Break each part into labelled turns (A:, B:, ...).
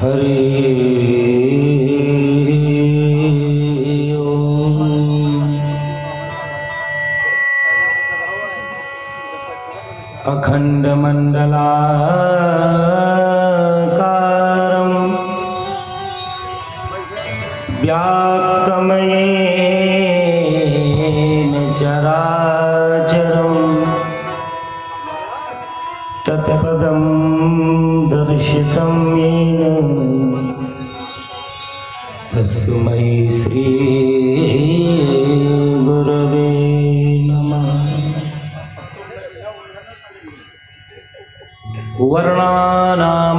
A: हरि अखंड मंडलाकारं व्याप्तमयेन चराचरं तत्पदं दर्शितं येन तस्मै श्री गुरवे नमः। वर्णानामर्थसंज्ञानां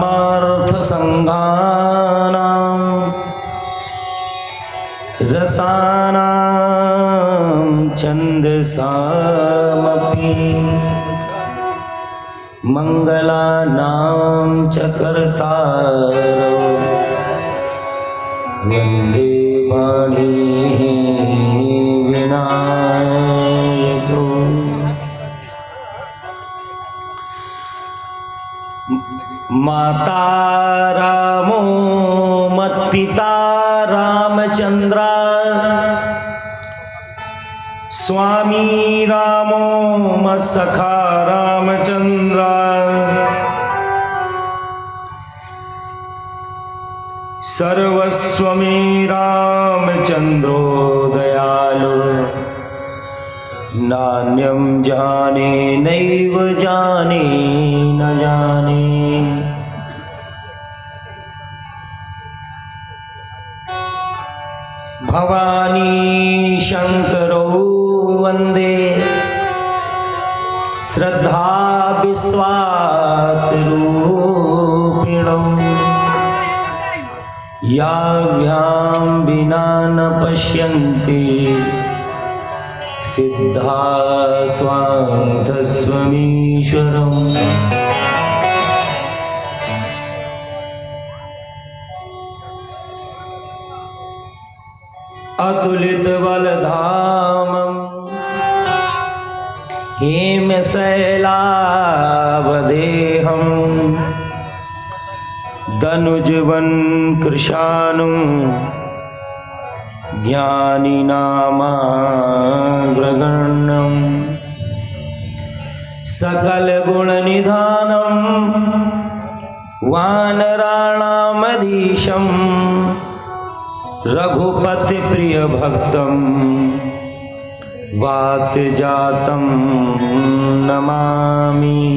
A: रसानां छन्दसामपि मंगलानां च कर्तारौ वन्दे वाणी विनायको। माता रामो मत्पिता रामचंद्र, स्वामी रामो मत्सखा रामचंद्र, सर्वस्व मे रामचंद्रो दयालु, नान्यं जाने नैव जाने न जाने। भवानी शंकरो वंदे श्रद्धा विश्वास रूपिणो, याभ्यां विना न पश्यन्ति सिद्धा स्वान्तस्वमीश्वरम्। अतुलित बलधामं हेमशैलावदेहं, दनुजवन कृशानुं ज्ञानिनामाग्रगण्यं, सकल गुण निधानं वानराणामधीशं, रघुपति प्रिय भक्तं वात जातं नमामि।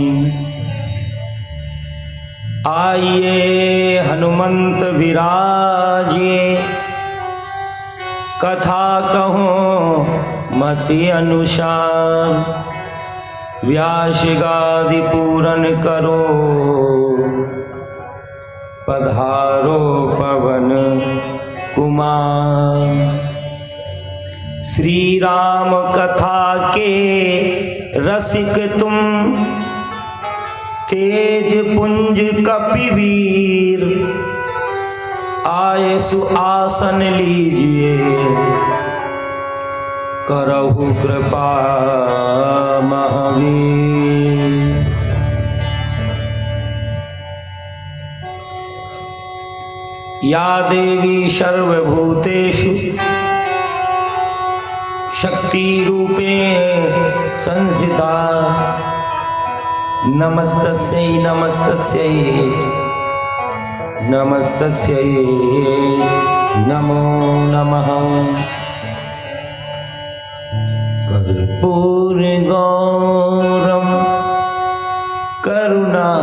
A: आइए हनुमंत विराजिए, कथा कहूँ मति अनुसार, व्यास गादि पूरन करो, पधारो पवन कुमार। श्री राम कथा के रसिक तुम, तेज पुंज कपिवीर, आये सुआसन लीजिए, करहु कृपा महावीर। या देवी सर्वभूतेषु शक्ति रूपे संस्थिता, नमस्तस्यै नमस्तस्यै नमस्तस्यै नमो नमः। कर्पूर गौरम करुणावतारम,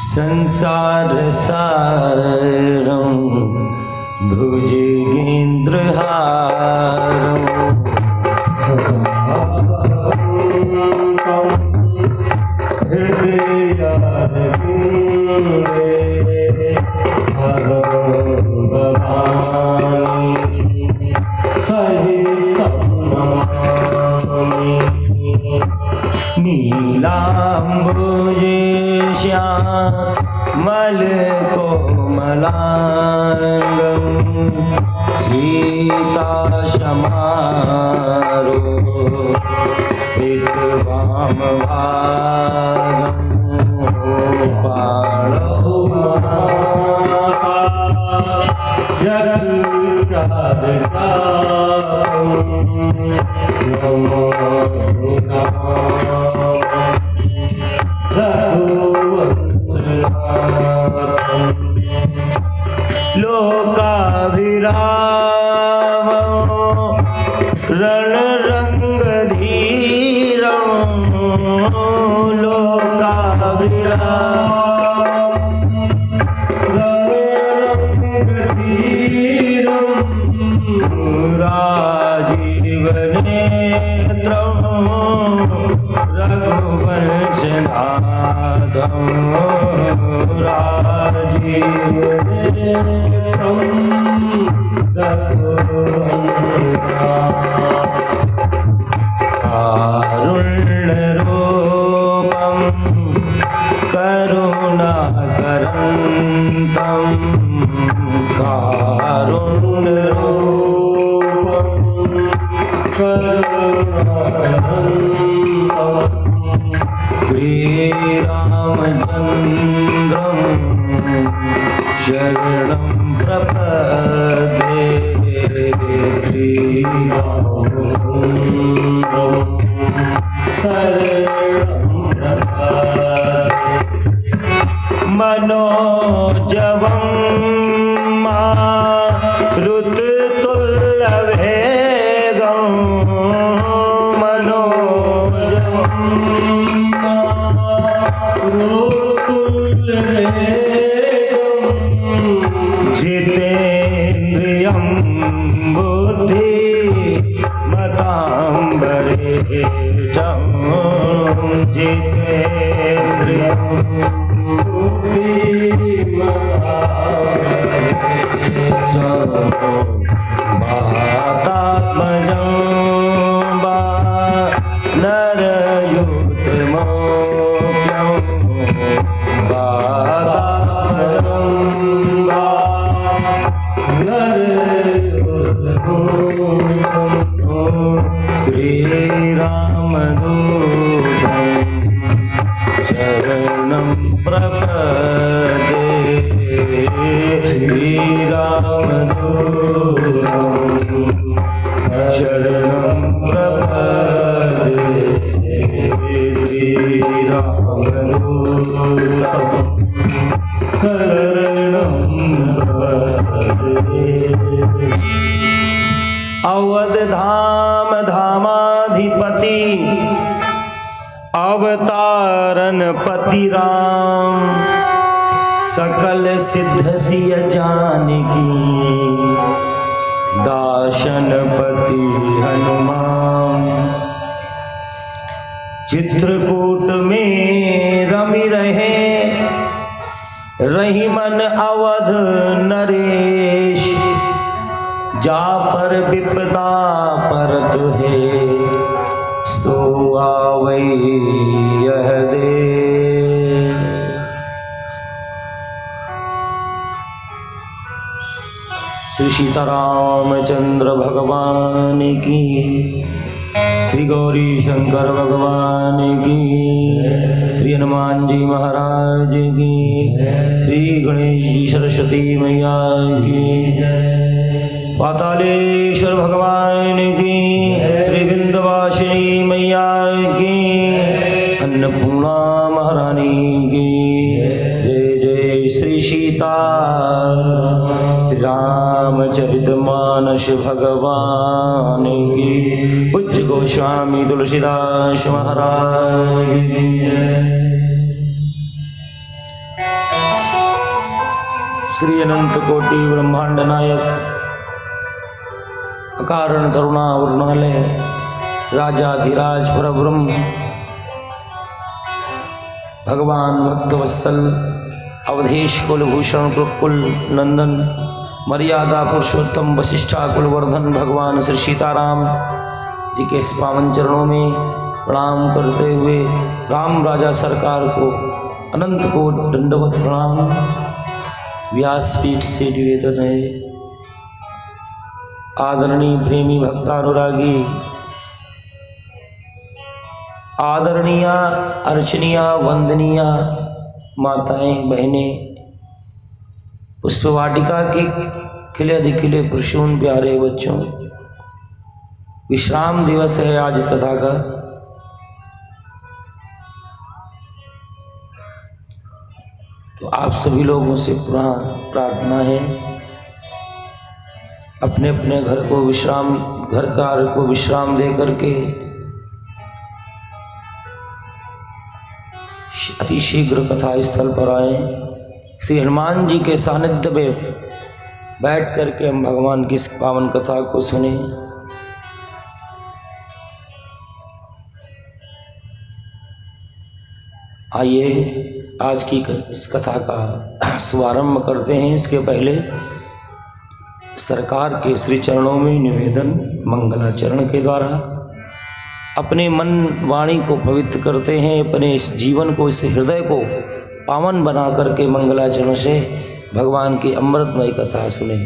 A: संसार सारं भुजगेन्द्रहारं, हृदयारविन्दे नीलाम्बुजे श्यामल कोमलांगं, सीता समारो एक वाम भागं। राजीव नेत्रं रघुवंशनाथं राजीव नेत्रं कारुण्यरूपं करुणाकरन्तं श्रीरामचन्द्रं शरणं प्रपद्ये श्रीरामचन्द्रं शरणं प्रपद्ये मनोजवं मारुततुल्यवेगं मनोजवं जितेन्द्रियं बुद्धिमतां वरिष्ठं जितेन्द्रियं वातात्मजं वानरयुतमोऽप्यं वातात्मजं वानरयुतमोऽप्यं श्रीरामदूतं शरणं प्रपद्ये श्रीरामदूतं शरणं प्रपद्ये श्रीरामदूतं शरणं प्रपद्ये अवध धाम धामाधिपति अवतारन पति राम सकल सिद्ध सिय जानकी दाशनपति हनुमान चित्रकूट में रमि रही मन अवध नरेश जा पर विपदा परत है सो आवै यह दे। श्री सीतारामचंद्र भगवान की, श्री गौरी शंकर भगवान की, श्री हनुमान जी महाराज की, श्री गणेश जी सरस्वती मैया की, पातालेश्वर भगवान की, श्री विंध्यवासिनी मैया की, अन्नपूर्णा महारानी की। जय जय श्री सीता श्री रामचरितमानस भगवान की। पूज्य गोस्वामी तुलसीदास महाराज की। श्री अनंत कोटि ब्रह्मांड नायक अकारण करुणा वरुणालय राजाधिराज परब्रह्म भगवान भक्तवत्सल अवधेश कुलभूषण कुल नंदन मर्यादा पुरुषोत्तम वशिष्ठा कुलवर्धन भगवान श्री सीताराम जी के इस पावन चरणों में प्रणाम करते हुए राम राजा सरकार को अनंत कोट दंडवत प्रणाम। व्यासपीठ से निवेदन है, आदरणीय प्रेमी भक्तानुरागी आदरणीय अर्चनीय वंदनीय माताएं बहनें, पुष्प वाटिका के खिले दिखिले प्रसून प्यारे बच्चों, विश्राम दिवस है आज इस कथा का। तो आप सभी लोगों से पुनः प्रार्थना है, अपने अपने घर कार्य को विश्राम दे करके अति शीघ्र कथा स्थल पर आए। श्री हनुमान जी के सानिध्य में बैठ करके हम भगवान की इस पावन कथा को सुने। आइए आज की इस कथा का शुभारंभ करते हैं। इसके पहले सरकार के श्री चरणों में निवेदन, मंगलाचरण के द्वारा अपने मन वाणी को पवित्र करते हैं, अपने इस जीवन को, इस हृदय को पावन बना करके मंगलाचरण से भगवान की अमृतमय कथा सुने।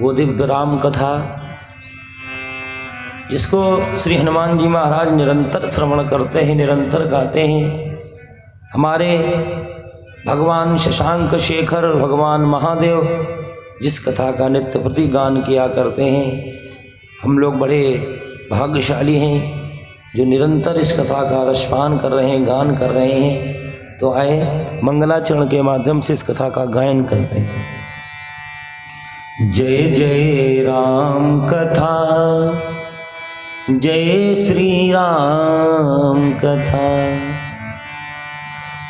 A: वो दिव्य राम कथा जिसको श्री हनुमान जी महाराज निरंतर श्रवण करते हैं, निरंतर गाते हैं। हमारे भगवान शशांक शेखर, भगवान महादेव जिस कथा का नित्य प्रति गान किया करते हैं, हम लोग बड़े भाग्यशाली हैं जो निरंतर इस कथा का रसपान कर रहे हैं, गान कर रहे हैं। तो आए मंगलाचरण के माध्यम से इस कथा का गायन करते हैं। जय जय राम कथा, जय श्री राम कथा,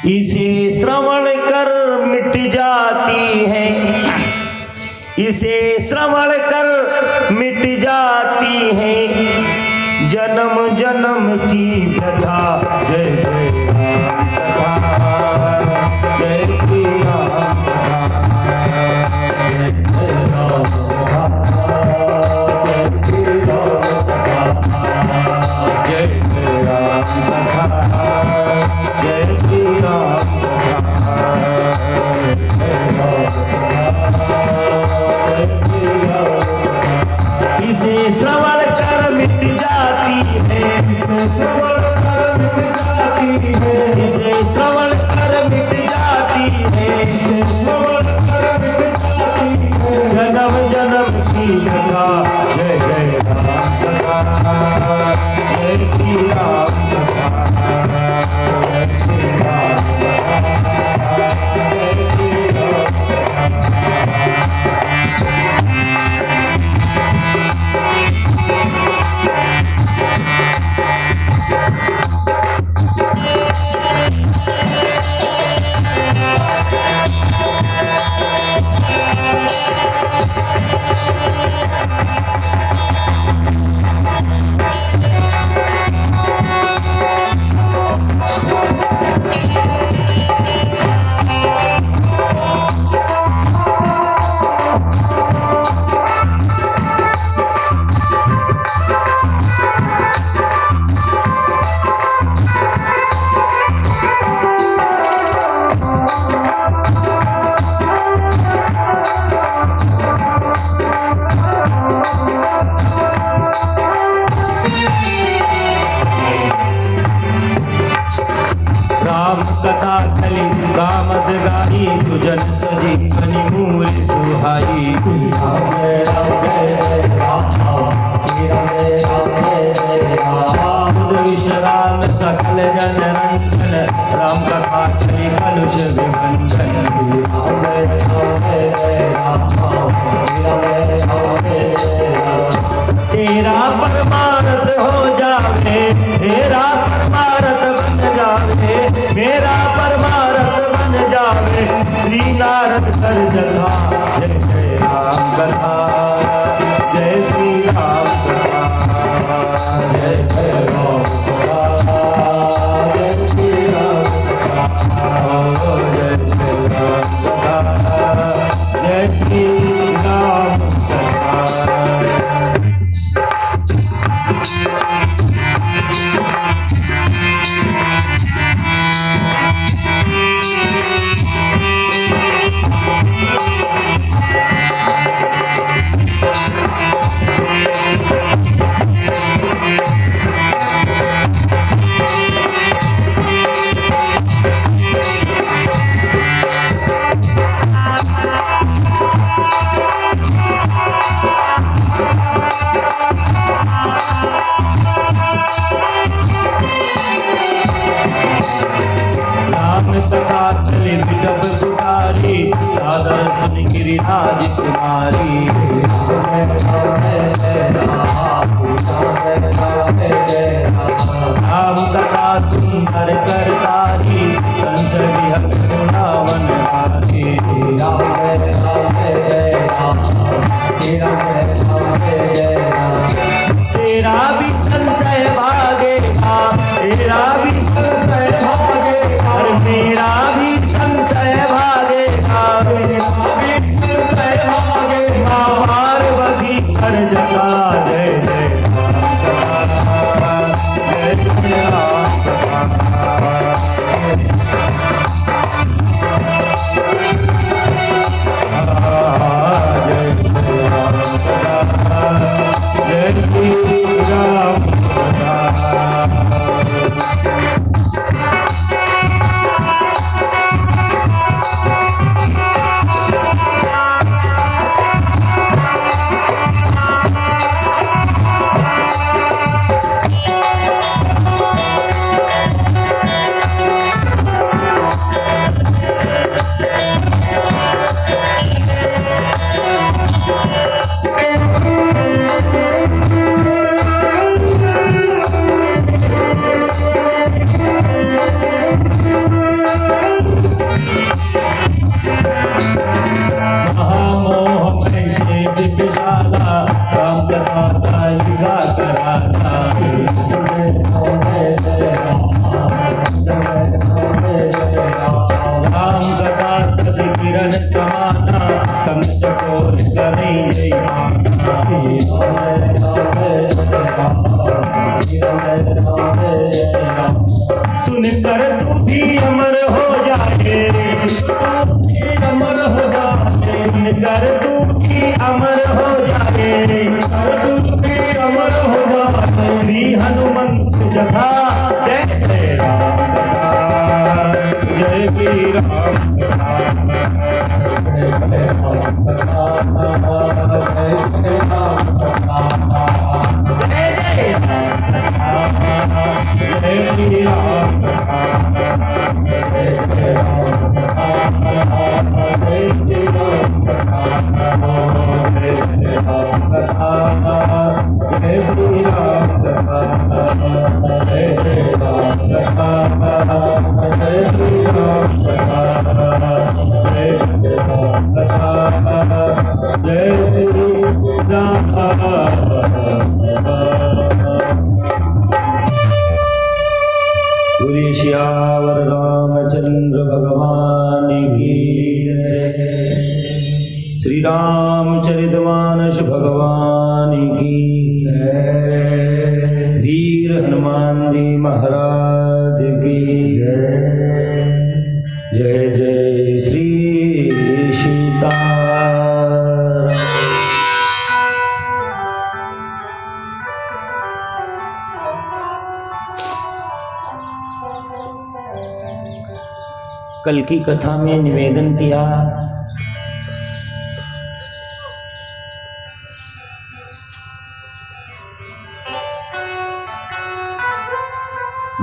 A: इसे श्रवण कर मिट जाती है, इसे श्रवण कर मिट जाती है जन्म जन्म की व्यथा। जय जय राम कथा, जय श्री राम कथा, जय जय राम कथा, जय जय राम कथा, जय श्री राम कथा। इसे श्रवण कर मिट जाती है, इसे श्रवण कर मिट जाती है जन्म जन्म की व्यथा। जय जय राम कथा, जय श्री राम कथा, जय श्री राम सुजन सजीवनी मूल सुहाई। बुध विश्राम सकल जन रंजन, राम कथा चली कलुष विभंजन। तेरा परमार्थ हो जावे, तेरा परमार्थ बन जावे, मेरा परमार्थ बन जावे, श्री नारद कर जथा। जय जय राम कथा, जय श्री राम कथा, जय जय राम कथा, जय श्री राम कथा, जय जय राम कथा, जय श्री राम कथा। गिरिराज कुमारी राम कथा सुंदर करतारी संसदीय गुणावन हारी राम जय राम तेरा भी संशय भागेगा तेरा भी संशय भागेगा और मेरा भी संशय भागेगा मेरा भी संशय भागेगा पार्वती हर जगह जय जय सुनकर तू भी अमर हो जाए अमर हो जाए सुनकर तू भी अमर हो जाए तू भी अमर हो जाए श्री हनुमंत जथा जय जय राम जय श्री राम श्यावर रामचंद्र भगवान की श्री रामचरितमानस भगवान की वीर हनुमान जी महाराज की जय जय श्री सीता। कल की कथा में निवेदन किया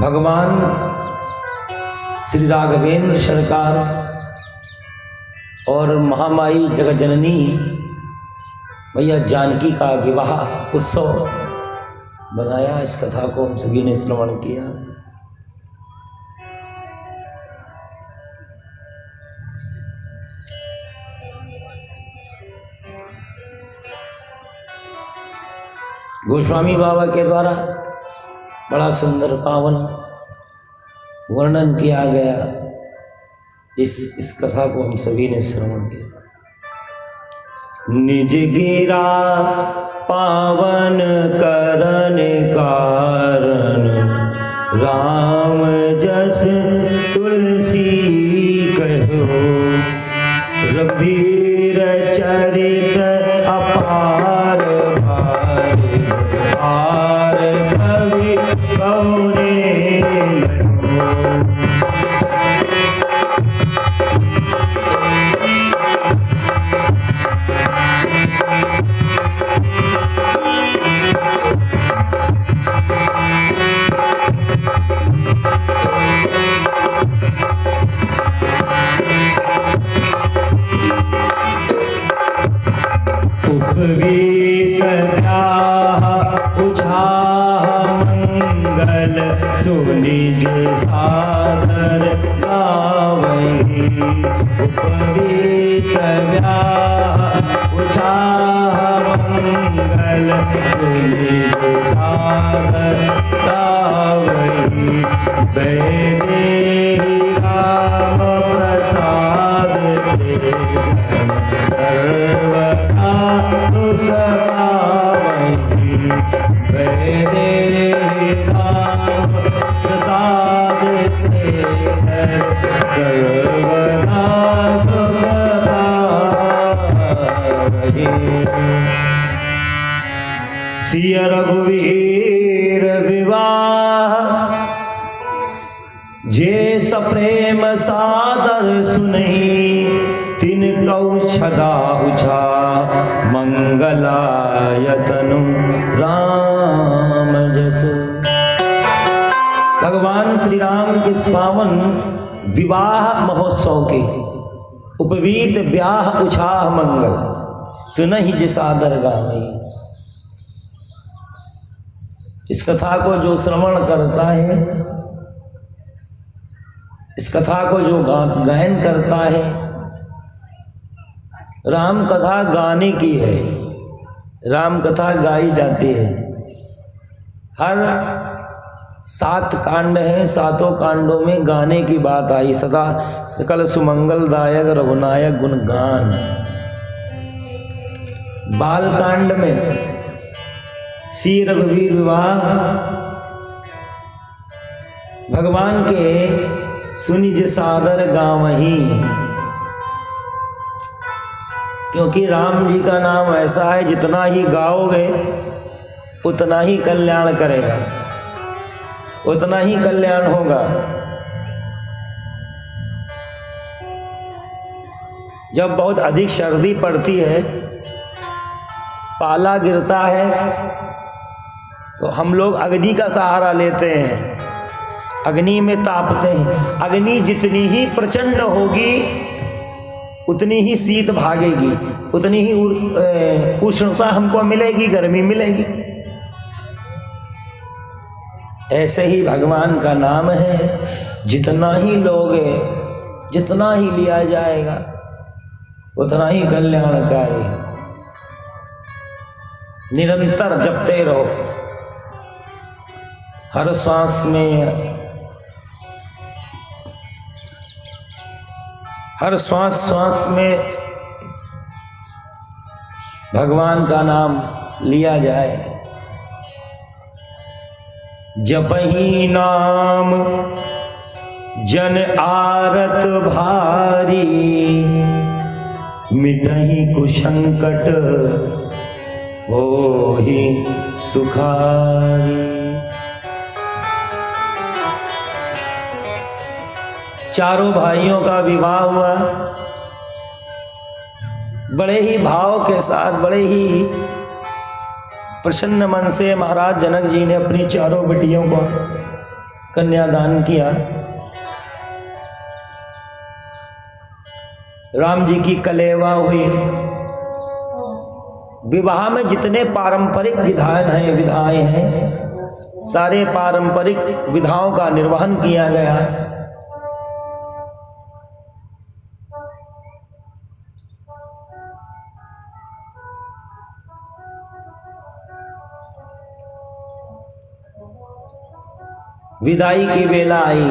A: भगवान श्री राघवेंद्र सरकार और महामाई जगज्जननी मैया जानकी का विवाह उत्सव बनाया। इस कथा को हम सभी ने श्रवण किया। गोस्वामी बाबा के द्वारा बड़ा सुंदर पावन वर्णन किया गया। इस कथा को हम सभी ने श्रवण किया। निज गिरा पावन करन कारण राम जस तुलसी कहो रघुवीर चरित अपार आर कवि गौरे उपवीत ब्याह उछाह मंगल सुनी निज सादर गावही उपवीत व्याह उछाह मंगल निज सादर गावही वैदेही राम प्रसाद ते सर्वदा सुख पावही वैदेही राम प्रसाद ते सर्वदा सुख पावही। सिय रघुवीर विवाह जे सप्रेम सादर सुनहि तिन कौ छदा उछा मंगलायतनु राम जस। भगवान श्री राम के पावन विवाह महोत्सव के उपवीत ब्याह उछाह मंगल सुनहि जे सादर गावई। इस कथा को जो श्रवण करता है, इस कथा को जो गायन करता है, राम कथा गाने की है, राम कथा गाई जाती है। हर 7 कांड हैं, 7 कांडों में गाने की बात आई। सदा सकल सुमंगलदायक रघुनायक गुणगान। बाल कांड में श्री रघुवीर विवाह भगवान के सुनिज सादर गावही, क्योंकि राम जी का नाम ऐसा है जितना ही गाओगे उतना ही कल्याण करेगा, उतना ही कल्याण होगा। जब बहुत अधिक सर्दी पड़ती है, पाला गिरता है, तो हम लोग अग्नि का सहारा लेते हैं, अग्नि में तापते हैं। अग्नि जितनी ही प्रचंड होगी उतनी ही शीत भागेगी, उतनी ही उष्णता हमको मिलेगी, गर्मी मिलेगी। ऐसे ही भगवान का नाम है, जितना ही लोगे, जितना ही लिया जाएगा उतना ही कल्याणकारी। निरंतर जपते रहो, हर श्वास में, हर श्वास में भगवान का नाम लिया जाए। जपहि नाम जन आरत भारी, मिटहि कुसंकट होहि सुखारी। चारों भाइयों का विवाह हुआ, बड़े ही भाव के साथ, बड़े ही प्रसन्न मन से महाराज जनक जी ने अपनी चारों बेटियों को कन्यादान किया। राम जी की कलेवा हुई। विवाह में जितने पारंपरिक विधाएं हैं, सारे पारंपरिक विधाओं का निर्वहन किया गया। विदाई की बेला आई,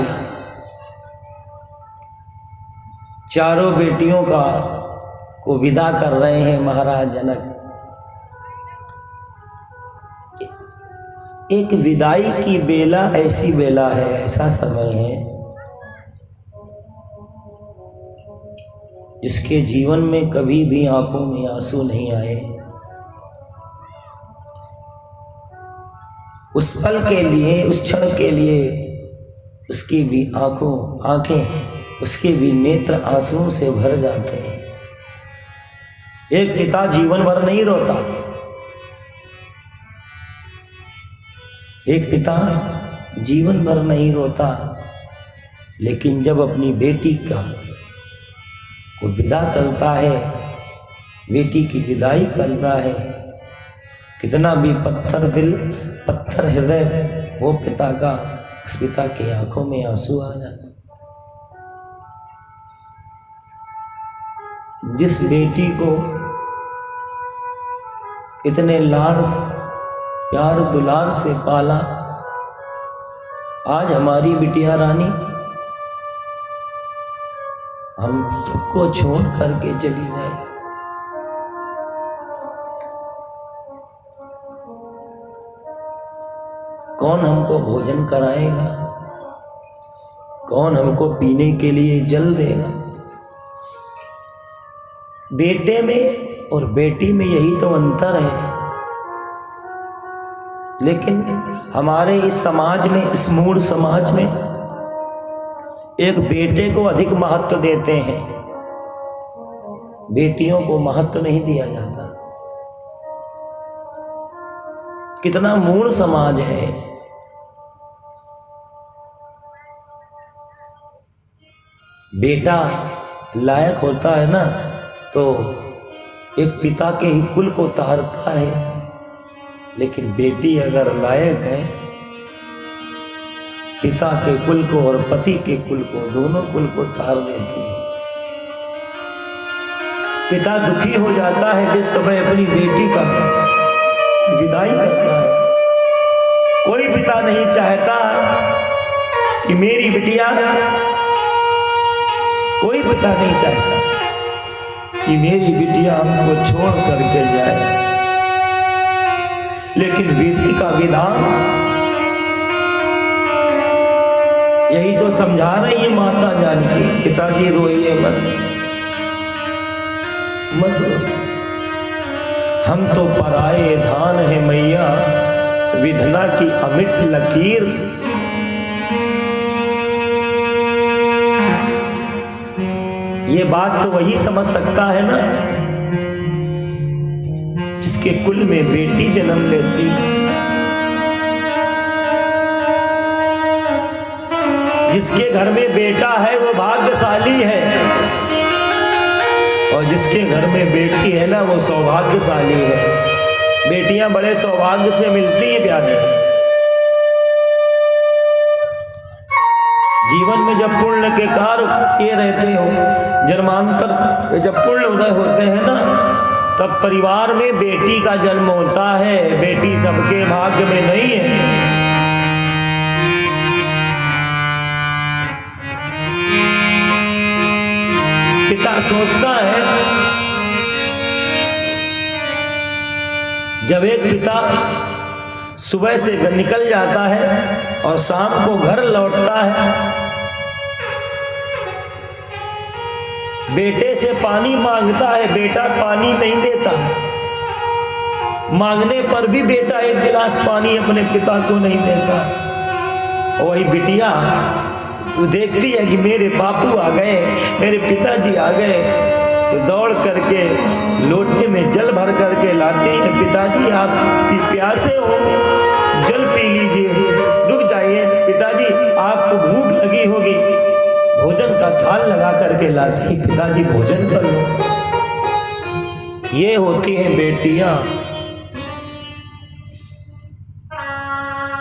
A: चारों बेटियों को विदा कर रहे हैं महाराज जनक। एक विदाई की बेला ऐसी बेला है, ऐसा समय है जिसके जीवन में कभी भी आंखों में आंसू नहीं आए। उस पल के लिए, उस क्षण के लिए उसकी भी आंखें, उसके भी नेत्र आंसुओं से भर जाते हैं। एक पिता जीवन भर नहीं रोता, एक पिता जीवन भर नहीं रोता, लेकिन जब अपनी बेटी को विदा करता है, बेटी की विदाई करता है, कितना भी पत्थर दिल, पत्थर हृदय वो पिता का इस पिता की आंखों में आंसू आ जाते। जिस बेटी को इतने लाड़ प्यार दुलार से पाला, आज हमारी बिटिया रानी हम सबको छोड़ करके चली जाए। कौन हमको भोजन कराएगा? कौन हमको पीने के लिए जल देगा? बेटे में और बेटी में यही तो अंतर है। लेकिन हमारे इस समाज में, इस मूढ़ समाज में एक बेटे को अधिक महत्व देते हैं, बेटियों को महत्व नहीं दिया जाता। कितना मूढ़ समाज है। बेटा लायक होता है ना तो एक पिता के ही कुल को तारता है, लेकिन बेटी अगर लायक है पिता के कुल को और पति के कुल को, दोनों कुल को तार देती है। पिता दुखी हो जाता है जिस समय अपनी बेटी का विदाई करता है। कोई पिता नहीं चाहता कि मेरी बिटिया, कोई पिता नहीं चाहता कि मेरी बिटिया हमको छोड़ करके जाए। लेकिन विधि का विधान यही तो समझा रही है माता जानकी, पिताजी रोइए मत, मत रो, हम तो पराए धान है मैया, विधना की अमिट लकीर। ये बात तो वही समझ सकता है ना जिसके कुल में बेटी जन्म लेती। जिसके घर में बेटा है वो भाग्यशाली है, और जिसके घर में बेटी है ना वो सौभाग्यशाली है। बेटियां बड़े सौभाग्य से मिलती है प्यारे। जीवन में जब पुण्य के कार्य किए रहते हो, जन्मांतर जब पुण्य उदय होते हैं ना, तब परिवार में बेटी का जन्म होता है। बेटी सबके भाग्य में नहीं है। पिता सोचता है, जब एक पिता सुबह से निकल जाता है और शाम को घर लौटता है, बेटे से पानी मांगता है, बेटा पानी नहीं देता। मांगने पर भी बेटा एक गिलास पानी अपने पिता को नहीं देता। और वही बिटिया वो देखती है कि मेरे बापू आ गए, मेरे पिताजी आ गए, तो दौड़ करके लोटे में जल भर करके लाती है। पिताजी आप प्यासे होंगे, जल पी लीजिए, रुक जाइए, पिताजी आपको भूख लगी होगी। भोजन का थाल लगा करके लाती है, पिताजी भोजन कर लो। ये होती हैं बेटियां।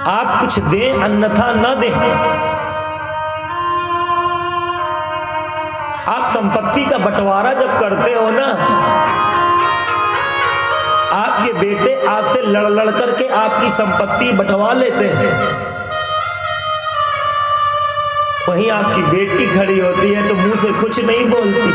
A: आप कुछ दें अन्यथा न दें। आप संपत्ति का बंटवारा जब करते हो ना, आपके बेटे आपसे लड़ लड़ करके आपकी संपत्ति बंटवा लेते हैं। वहीं आपकी बेटी खड़ी होती है तो मुंह से कुछ नहीं बोलती।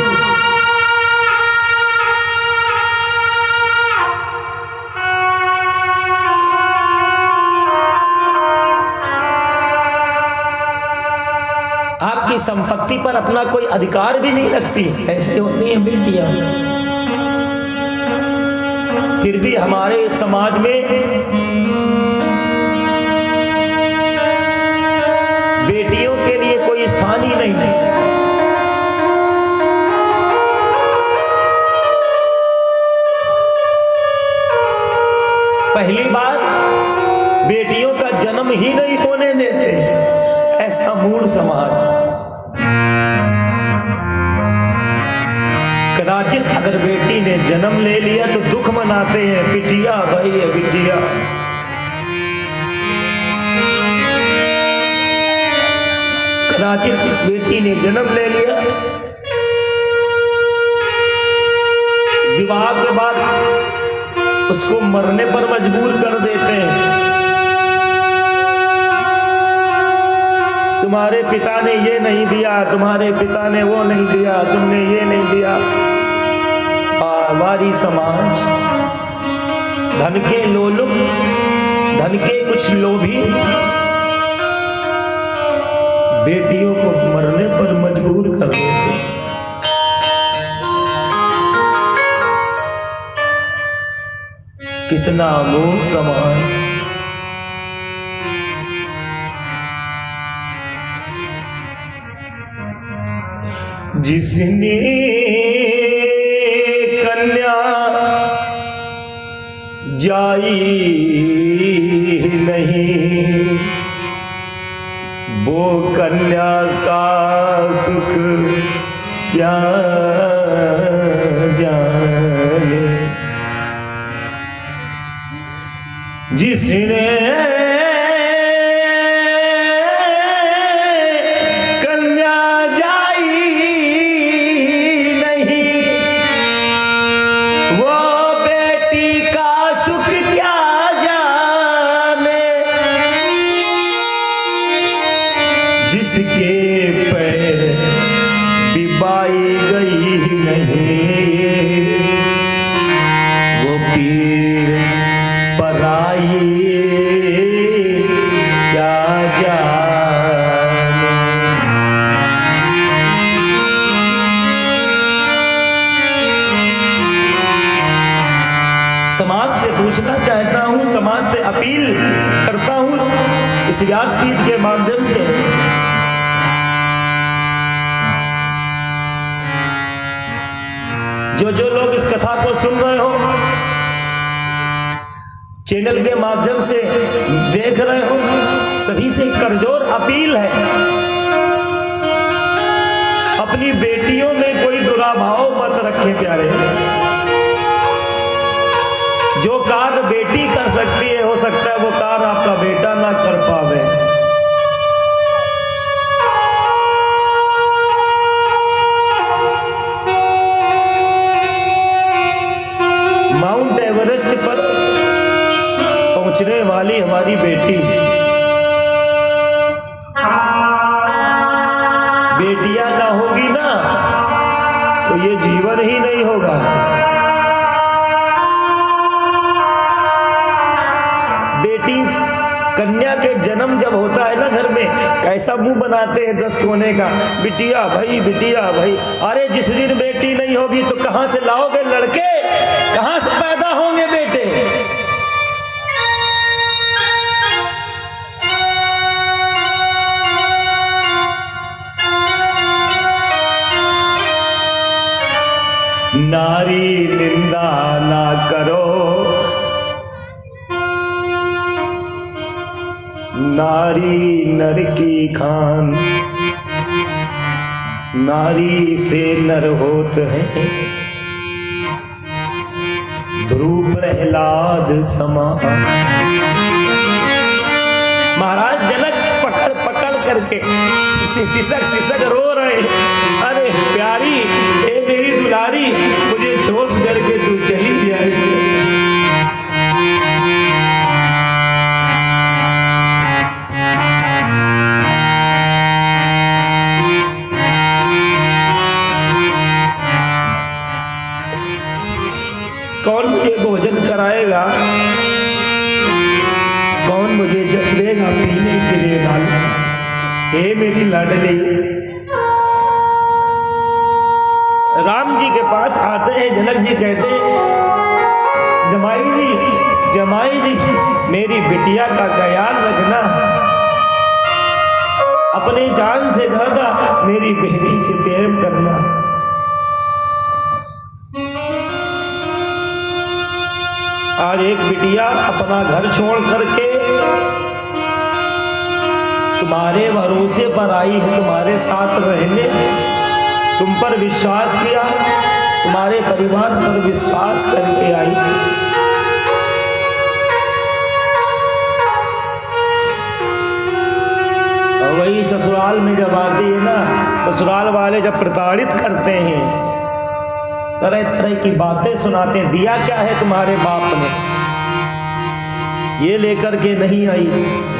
A: आपकी संपत्ति पर अपना कोई अधिकार भी नहीं रखती। ऐसे होती हैं बेटियां। फिर भी हमारे समाज में बेटियों के लिए कोई स्थान ही नहीं है। पहली बात, बेटियों का जन्म ही नहीं होने देते। ऐसा मूढ़ समाज। कदाचित अगर बेटी ने जन्म ले लिया तो दुख मनाते हैं, बिटिया भाई है बिटिया। कदाचित बेटी ने जन्म ले लिया, विवाह के बाद उसको मरने पर मजबूर कर देते हैं। तुम्हारे पिता ने ये नहीं दिया, तुम्हारे पिता ने वो नहीं दिया, तुमने ये नहीं दिया। हमारी समाज धन के लोलुप, धन के कुछ लोभी बेटियों को मरने पर मजबूर कर देते। कितना अमूल समाज। जिसने कन्या जाई नहीं, वो कन्या का सुख क्या जाने। जिसने समाज से पूछना चाहता हूं, समाज से अपील करता हूं इस व्यासपीठ के माध्यम से, जो लोग इस कथा को सुन रहे हो, चैनल के माध्यम से देख रहे हो, सभी से करजोर अपील है, अपनी बेटियों में कोई दुराभाव मत रखे प्यारे। जो कार्य बेटी कर सकती है, हो सकता है वो कार्य आपका बेटा ना कर पावे। माउंट एवरेस्ट पर पहुंचने वाली हमारी बेटी, बेटियां ना होगी ना तो ये जीवन ही नहीं होगा। बेटी कन्या के जन्म जब होता है ना घर में, कैसा मुंह बनाते हैं 10 कोने का, बिटिया भाई बिटिया भाई। अरे जिस दिन बेटी नहीं होगी तो कहां से लाओगे लड़के, कहां से पैदा होंगे बेटे। नारी निंदा ना करो, नारी नर की खान, नारी से नर होत है ध्रुव प्रहलाद समान। महाराज जनक पकड़ पकड़ करके सिसक सिसक रो रहे, अरे प्यारी ए मेरी दुलारी, मुझे छोड़ करके तू चली जाएगी। कौन मुझे भोजन कराएगा, कौन मुझे जल देगा पीने के लिए लाला। हे मेरी लाडली, राम जी के पास आते हैं, जनक जी कहते हैं जमाई जी मेरी बिटिया का ख्याल रखना, अपने जान से ज्यादा मेरी बेटी से प्रेम करना। आज एक बिटिया अपना घर छोड़ करके तुम्हारे भरोसे पर आई है, तुम्हारे साथ रहने, तुम पर विश्वास किया, तुम्हारे परिवार पर विश्वास करके आई। और वही ससुराल में जब आती है ना, ससुराल वाले जब प्रताड़ित करते हैं, तरह तरह की बातें सुनाते हैं, दिया क्या है तुम्हारे बाप ने, ये लेकर के नहीं आई,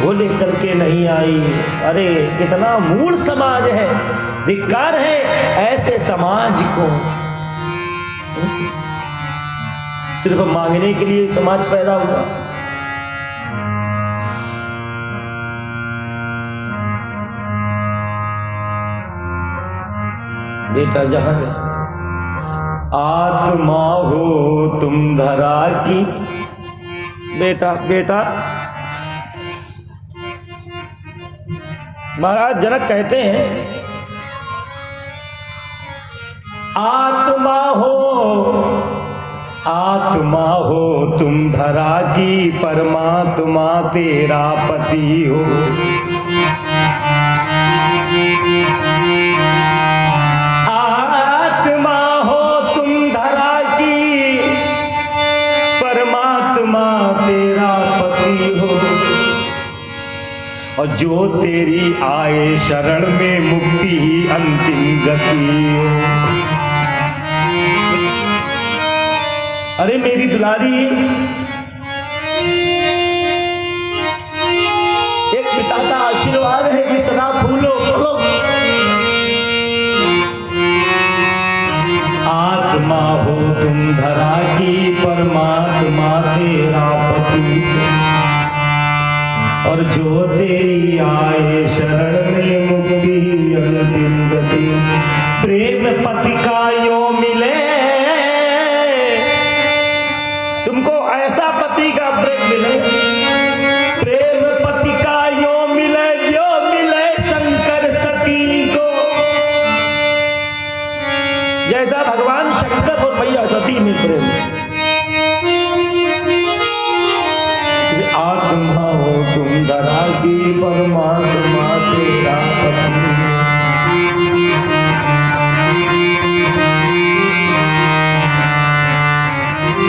A: वो लेकर के नहीं आई। अरे कितना मूढ़ समाज है, धिक्कार है ऐसे समाज को। सिर्फ मांगने के लिए समाज पैदा हुआ। बेटा जहां है, आत्मा हो तुम धरा की। बेटा बेटा महाराज जनक कहते हैं, आत्मा हो तुम धरा की, परमात्मा तेरा पति हो। आत्मा हो तुम धरा की, परमात्मा तेरा पति हो, और जो तेरी आए शरण में, मुक्ति ही अंतिम गति हो। अरे मेरी दुलारी, एक पिता का आशीर्वाद है कि सदा फूलो फलो। आत्मा हो तुम धरा की, परमात्मा तेरा पति, और जो तेरी आए शरण में, मुक्ति अंतिम गति। प्रेम पति का यो मिले, तुमको ऐसा पति का प्रेम मिले, प्रेम पति का यो मिले, जो मिले शंकर सती को। जैसा भगवान शंकर और मैया सती में प्रेम। आत्मा हो तुम धरा की, परमात्मा तेरा पति।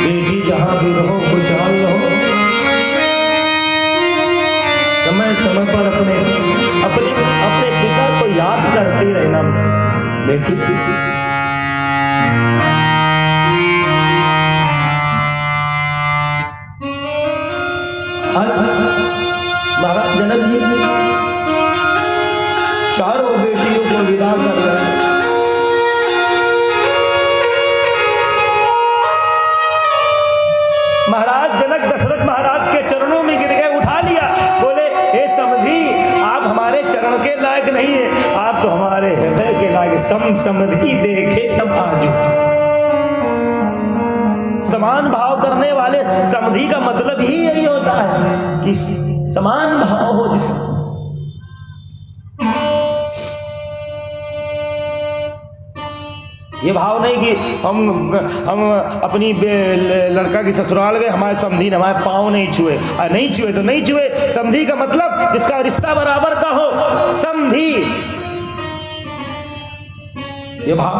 A: बेटी जहां भी रहो, खुशहाल रहो। समय समय पर अपने अपने अपने पिता को याद करते रहना बेटी। महाराज जनक जी चारों बेटियों को विदा कर रहे हैं। महाराज जनक दशरथ महाराज के चरणों में गिर गए, उठा लिया, बोले हे समधी, आप हमारे चरण के लायक नहीं है, आप तो हमारे हृदय के लायक। समधी देखे हम आजू। समान भाव करने वाले समधी का मतलब ही यही होता है कि समान भाव हो जिस। ये भाव नहीं कि हम अपनी लड़का की ससुराल गए, हमारे समधी ने हमारे पाँव नहीं छुए, नहीं छुए तो नहीं छुए। समधी का मतलब जिसका रिश्ता बराबर का हो, समधी। ये भाव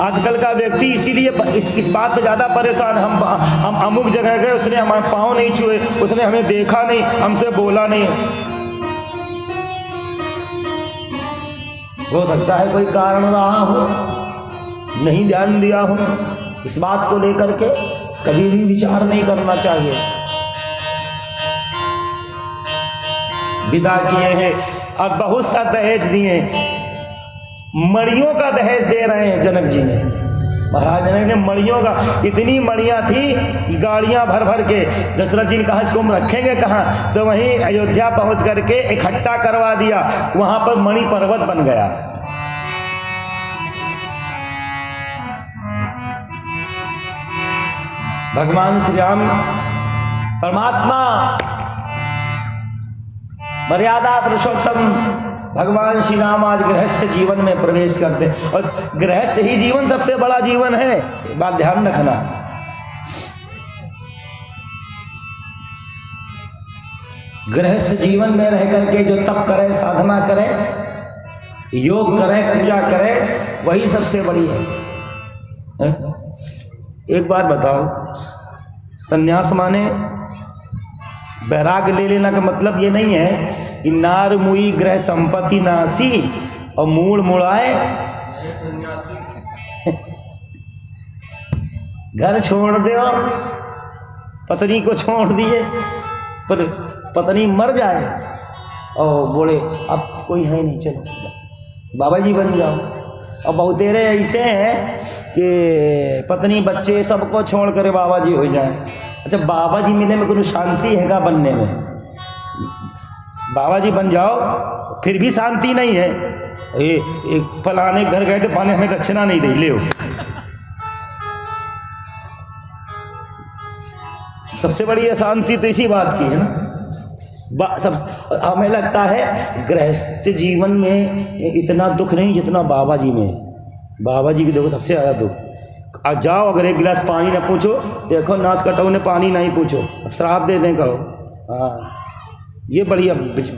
A: आजकल का व्यक्ति इसीलिए इस बात पे ज्यादा परेशान। हम अमुक जगह गए, उसने हमारे पाँव नहीं छुए, उसने हमें देखा नहीं, हमसे बोला नहीं। हो सकता है कोई कारण रहा हो, नहीं ध्यान दिया हो। इस बात को लेकर के कभी भी विचार नहीं करना चाहिए। विदा किए हैं, अब बहुत सा दहेज दिए, मड़ियों का दहेज दे रहे हैं जनक जी ने। महाराज जनक ने मड़ियों का, इतनी मड़ियाँ थी गाड़ियाँ भर भर के। दशरथ जी ने कहा इसको हम रखेंगे कहाँ, तो वहीं अयोध्या पहुँच करके इकट्ठा करवा दिया। वहाँ पर मणि पर्वत बन गया। भगवान श्री राम परमात्मा मर्यादा पुरुषोत्तम भगवान श्री राम आज गृहस्थ जीवन में प्रवेश करते, और गृहस्थ ही जीवन सबसे बड़ा जीवन है, बात ध्यान रखना। गृहस्थ जीवन में रह करके जो तप करे, साधना करे, योग करे, पूजा करे, वही सबसे बड़ी है। एक बात बताओ, सन्यास माने बैराग ले लेना का मतलब ये नहीं है कि नार मुई ग्रह संपत्ति नासी और मूड़ मुड़ाए घर छोड़ दो, पत्नी को छोड़ दिए, पर पत्नी मर जाए और बोले अब कोई है नहीं, चलो बाबा जी बन जाओ। और बहुतेरे ऐसे हैं कि पत्नी बच्चे सबको छोड़ कर बाबा जी हो जाए। अच्छा, बाबा जी मिले में कोई शांति है क्या बनने में? बाबा जी बन जाओ फिर भी शांति नहीं है। एक फलाने घर गए थे, पाने हमें दक्षिणा नहीं दी, ले सबसे बड़ी अशांति तो इसी बात की है ना। सब हमें लगता है गृहस्थ जीवन में इतना दुख नहीं जितना बाबा जी में। बाबा जी की देखो सबसे ज़्यादा दुख। आज जाओ अगर एक गिलास पानी ना पूछो, देखो नाश कटाऊ ने पानी नहीं पूछो, अब श्राप दे दें कहो। हाँ, ये बढ़िया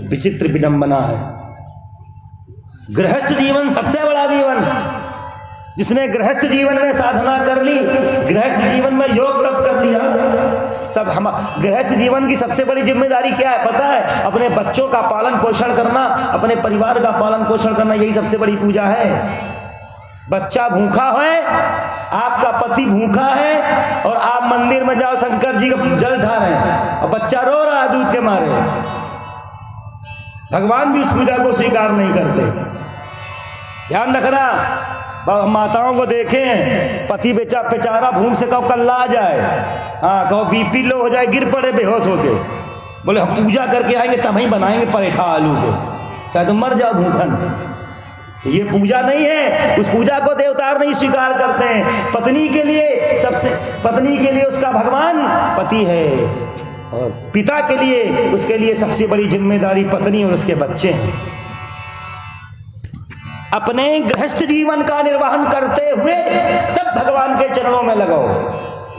A: विचित्र विडंबना है। गृहस्थ जीवन सबसे बड़ा जीवन। जिसने गृहस्थ जीवन में साधना कर ली, गृहस्थ जीवन में योग तप कर लिया, सब हम गृहस्थ जीवन की सबसे बड़ी जिम्मेदारी क्या है पता है? अपने बच्चों का पालन पोषण करना, अपने परिवार का पालन पोषण करना, यही सबसे बड़ी पूजा है। बच्चा भूखा है, आपका पति भूखा है और आप मंदिर में जाओ शंकर जी का जल ढा रहे हैं और बच्चा रो रहा है दूध के मारे। भगवान भी इस पूजा को स्वीकार नहीं करते। ध्यान रखना, माताओं को देखें, पति बेचारा भूख से कहो कल्ला आ जाए, हाँ कहो बीपी लो हो जाए, गिर पड़े बेहोश होके, बोले हम पूजा करके आएंगे तब ही बनाएंगे पराठा आलू के, चाहे तुम मर जाओ भूखन। ये पूजा नहीं है। उस पूजा को देवता नहीं स्वीकार करते हैं। पत्नी के लिए उसका भगवान पति है और पिता के लिए उसके लिए सबसे बड़ी जिम्मेदारी पत्नी और उसके बच्चे हैं। अपने गृहस्थ जीवन का निर्वहन करते हुए तब भगवान के चरणों में लगाओ,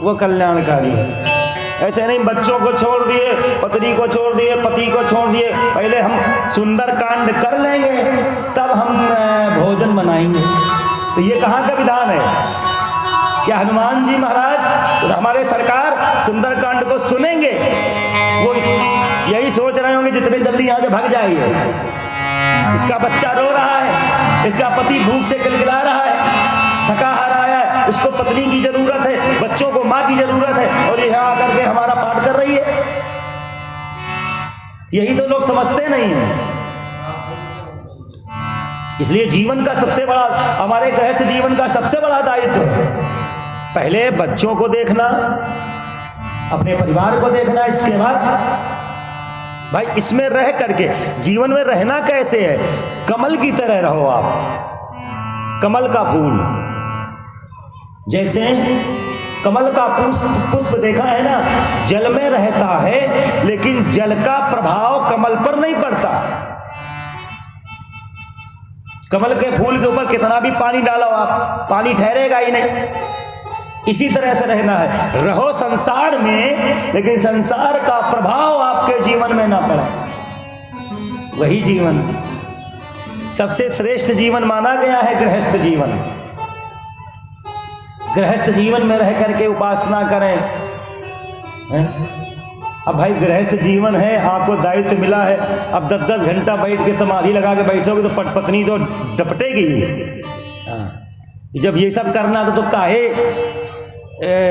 A: वो कल्याणकारी है। ऐसे नहीं बच्चों को छोड़ दिए, पत्नी को छोड़ दिए, पति को छोड़ दिए, पहले हम सुंदर कांड कर लेंगे तब हम भोजन बनाएंगे। तो ये कहाँ का विधान है? क्या हनुमान जी महाराज हमारे सरकार सुंदर कांड को सुनेंगे? वो यही सोच रहे होंगे जितने जल्दी यहाँ से भाग जाइए। इसका बच्चा रो रहा है, इसका पति भूख से गिलगिला रहा है, थका हारा है, उसको पत्नी की जरूरत है, बच्चों को माँ की जरूरत है, और यह आकर के हमारा पाठ कर रही है। यही तो लोग समझते नहीं है। इसलिए जीवन का सबसे बड़ा, हमारे गृहस्थ जीवन का सबसे बड़ा दायित्व है पहले बच्चों को देखना, अपने परिवार को देखना, इसके बाद भाई इसमें रह करके जीवन में रहना कैसे है? कमल की तरह रहो आप, कमल का फूल। जैसे कमल का पुष्प देखा है ना, जल में रहता है लेकिन जल का प्रभाव कमल पर नहीं पड़ता। कमल के फूल के ऊपर कितना भी पानी डालो आप, पानी ठहरेगा ही नहीं। इसी तरह से रहना है, रहो संसार में लेकिन संसार का प्रभाव आपके जीवन में ना पड़े। वही जीवन सबसे श्रेष्ठ जीवन माना गया है, गृहस्थ जीवन। गृहस्थ जीवन में रह करके उपासना करें। अब भाई गृहस्थ जीवन है, आपको दायित्व मिला है, अब 10-10 घंटा बैठ के समाधि लगा के बैठोगे तो पत्नी तो डपटेगी। जब ये सब करना तो काहे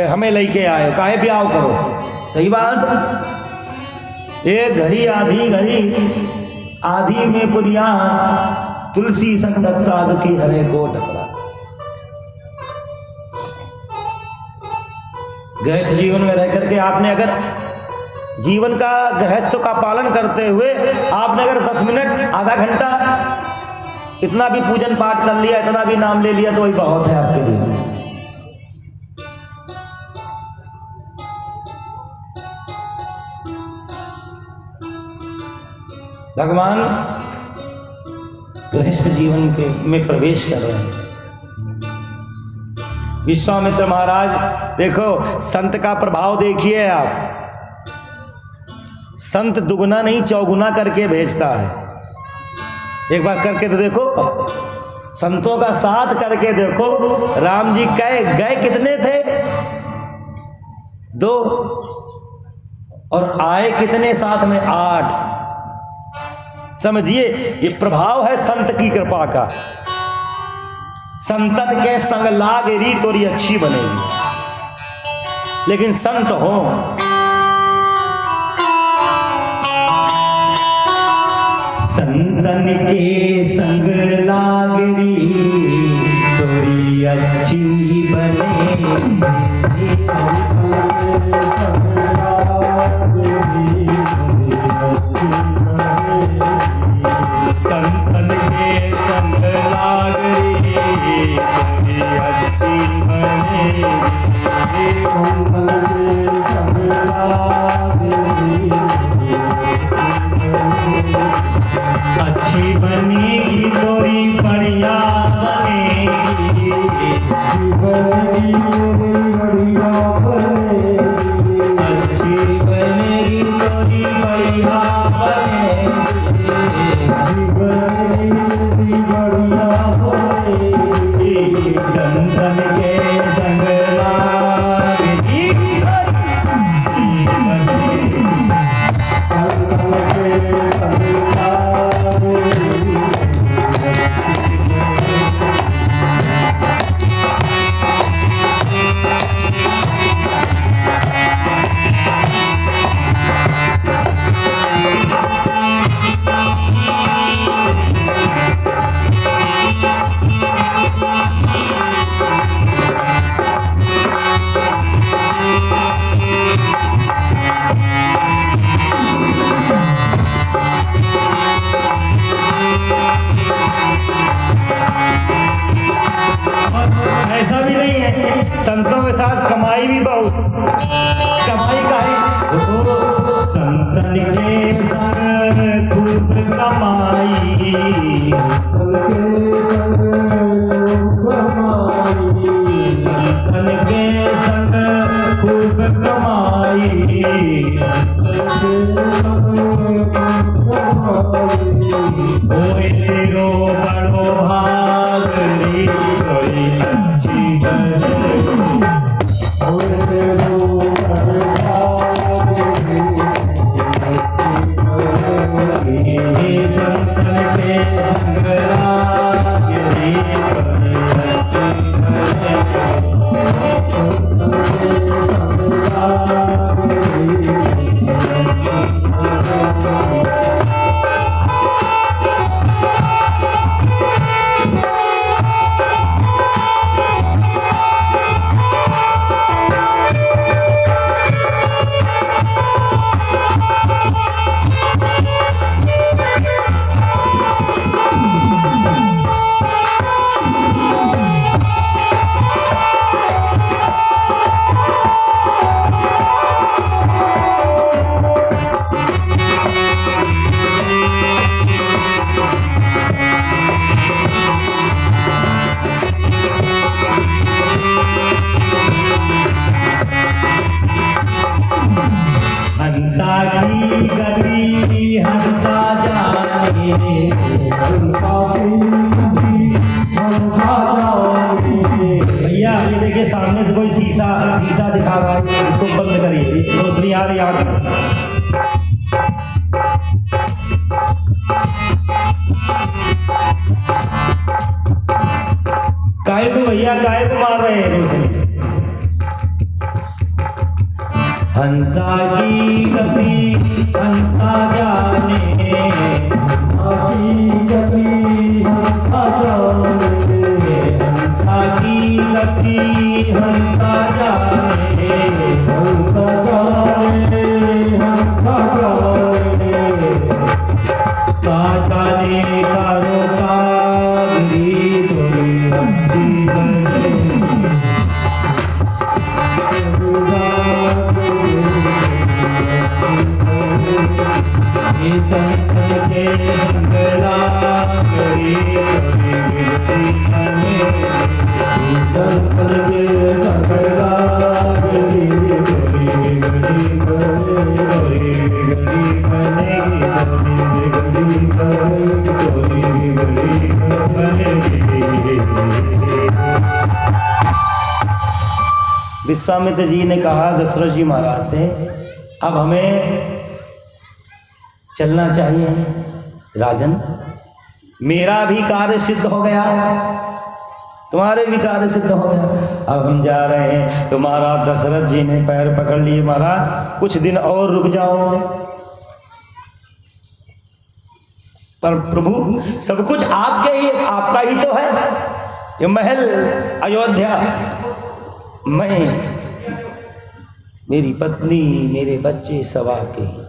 A: हमें लेके आए, काहे ब्याह करो? सही बात। एक घड़ी आधी घड़ी आधी में पुनिया, तुलसी संगत साधु की हरे को टकरा। गृहस्थ जीवन में रह करके आपने अगर जीवन का गृहस्थ का पालन करते हुए आपने अगर 10 मिनट आधा घंटा इतना भी पूजन पाठ कर लिया, इतना भी नाम ले लिया तो वही बहुत है आपके लिए। भगवान गृहस्थ जीवन के में प्रवेश कर रहे हैं। विश्वामित्र महाराज देखो, संत का प्रभाव देखिए आप। संत दुगुना नहीं चौगुना करके भेजता है। एक बार करके तो देखो, संतों का साथ करके देखो। राम जी गए कितने थे? 2, और आए कितने साथ में? 8। समझिए, ये प्रभाव है संत की कृपा का। संतन के संग लाग री तोरी अच्छी बनेगी, लेकिन संत हो संतन के संग लाग री तोरी अच्छी बनेगी। संतन के संग लाग री तोरी अच्छी बनेगी। अच्छी बनेगी तोरी बढ़िया बनेगी। अच्छी बनेगी तोरी बढ़िया बनेगी। संतन के संग लाग री ऐसा भी नहीं है, संतों के साथ कमाई भी बहुत। कमाई का है संतन के संग खूब कमाई। संतन के संग खूब कमाई। ओए तेरो बड़ो भाग री तोरी अच्छी बनेगी। संतन के संग लाग री तोरी हंसा की गति हंसा जाने। भैया ये देखिए, सामने से कोई शीशा दिखा रहा है, इसको बंद करिए, रोशनी आ रही है आंख में। काहे को भैया, काहे को मार रहे हैं रोशनी? हंसा की गति हंसा जाने। हंसा की गति हंसा जाने। हंसा की गति हंसा जाने। हंसा जाने हंसा जाने। का जाने कारो कागरी तोरी अच्छी बनेगी। संतन के संग लाग री तोरी संतन के संग लाग री तोरी विश्वामित्र जी ने कहा दशरथ जी महाराज से, अब हमें चलना चाहिए। राजन, मेरा भी कार्य सिद्ध हो गया, तुम्हारे भी कार्य सिद्ध हो गया, अब हम जा रहे हैं। तुम्हारा दशरथ जी ने पैर पकड़ लिए, महाराज कुछ दिन और रुक जाओ। पर प्रभु सब कुछ आपके ही, आपका ही तो है, ये महल अयोध्या, मैं, मेरी पत्नी, मेरे बच्चे सब आपके ही।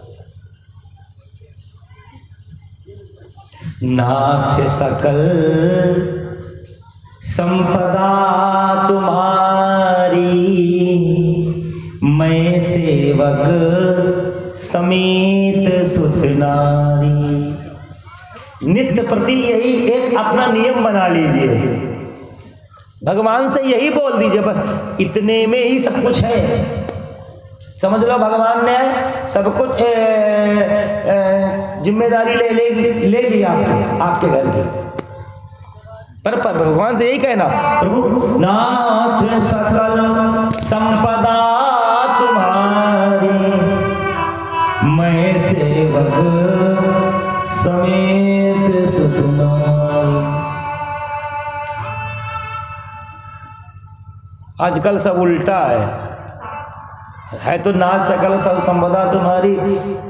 A: नाथ सकल संपदा तुम्हारी, मैं सेवक समेत सुत नारी। नित्य प्रति यही एक अपना नियम बना लीजिए, भगवान से यही बोल दीजिए, बस इतने में ही सब कुछ है। समझ लो भगवान ने सब कुछ जिम्मेदारी ले ली आपके घर की। पर भगवान से यही कहना, प्रभु नाथ सकल संपदा तुम्हारी, मैं सेवक समेत सुत नारी। आजकल सब उल्टा है तो नाथ सकल सब संपदा तुम्हारी,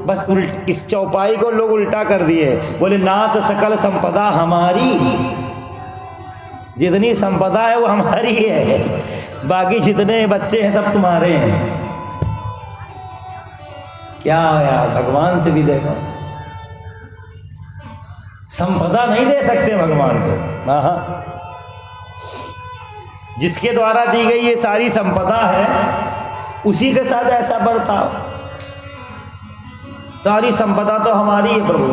A: बस इस चौपाई को लोग उल्टा कर दिए, बोले नाथ सकल संपदा हमारी, जितनी संपदा है वो हमारी है, बाकी जितने बच्चे हैं सब तुम्हारे हैं। क्या यार, भगवान से भी देखो, संपदा नहीं दे सकते भगवान को। हाँ, जिसके द्वारा दी गई ये सारी संपदा है उसी के साथ ऐसा बर्ताव। सारी संपदा तो हमारी है प्रभु,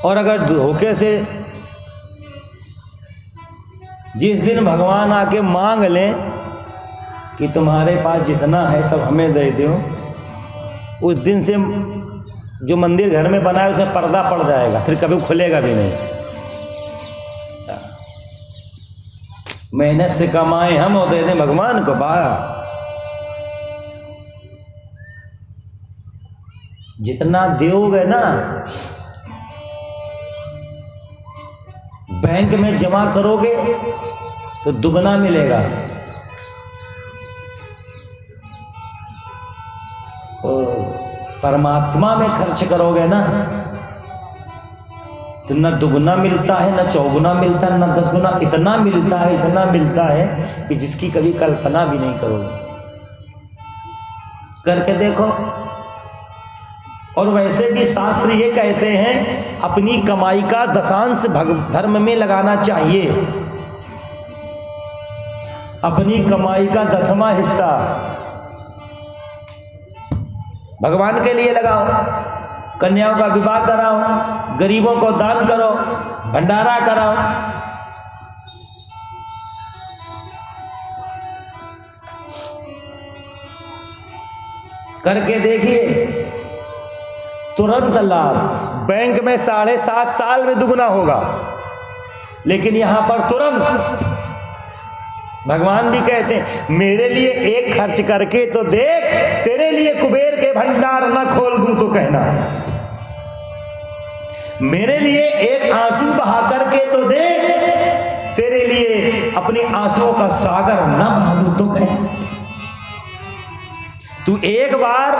A: और अगर धोखे से जिस दिन भगवान आके मांग लें कि तुम्हारे पास जितना है सब हमें दे दो, उस दिन से जो मंदिर घर में बना है उसमें पर्दा पड़ जाएगा, फिर कभी खुलेगा भी नहीं। मेहनत से कमाए हम और दे दें भगवान को, जितना दोगे ना बैंक में जमा करोगे तो दुगना मिलेगा, परमात्मा में खर्च करोगे ना तो न दुगुना मिलता है, न चौगुना मिलता है, न 10 गुना, इतना मिलता है कि जिसकी कभी कल्पना भी नहीं करोगे। करके देखो। और वैसे भी शास्त्र ये कहते हैं अपनी कमाई का दशांश धर्म में लगाना चाहिए, अपनी कमाई का 10वां हिस्सा भगवान के लिए लगाओ, कन्याओं का विवाह कराओ, गरीबों को दान करो, भंडारा कराओ। करके देखिए, तुरंत लाभ। बैंक में 7.5 साल में दुगना होगा, लेकिन यहां पर तुरंत। भगवान भी कहते हैं मेरे लिए एक खर्च करके तो देख, तेरे लिए कुबेर के भंडार न खोल दूं तो कहना। मेरे लिए एक आंसू बहा करके तो देख, तेरे लिए अपने आंसुओं का सागर न बहा दूं तो कहना। तू एक बार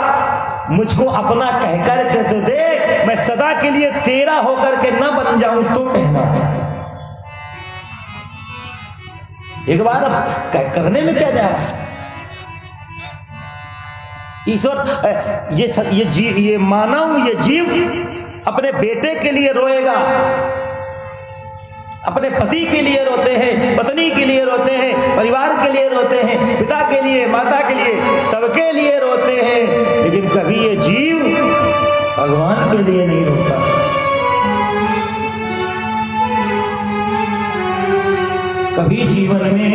A: मुझको अपना कह करके तो देख, मैं सदा के लिए तेरा होकर के न बन जाऊं तो कहना। एक बार अब करने में क्या जा रहा है? ईश्वर ये मानव, ये जीव अपने बेटे के लिए रोएगा, अपने पति के लिए रोते हैं, पत्नी के लिए रोते हैं, परिवार के लिए रोते हैं, पिता के लिए, माता के लिए, सबके लिए रोते हैं, लेकिन कभी ये जीव भगवान के लिए नहीं रोता। कभी जीवन में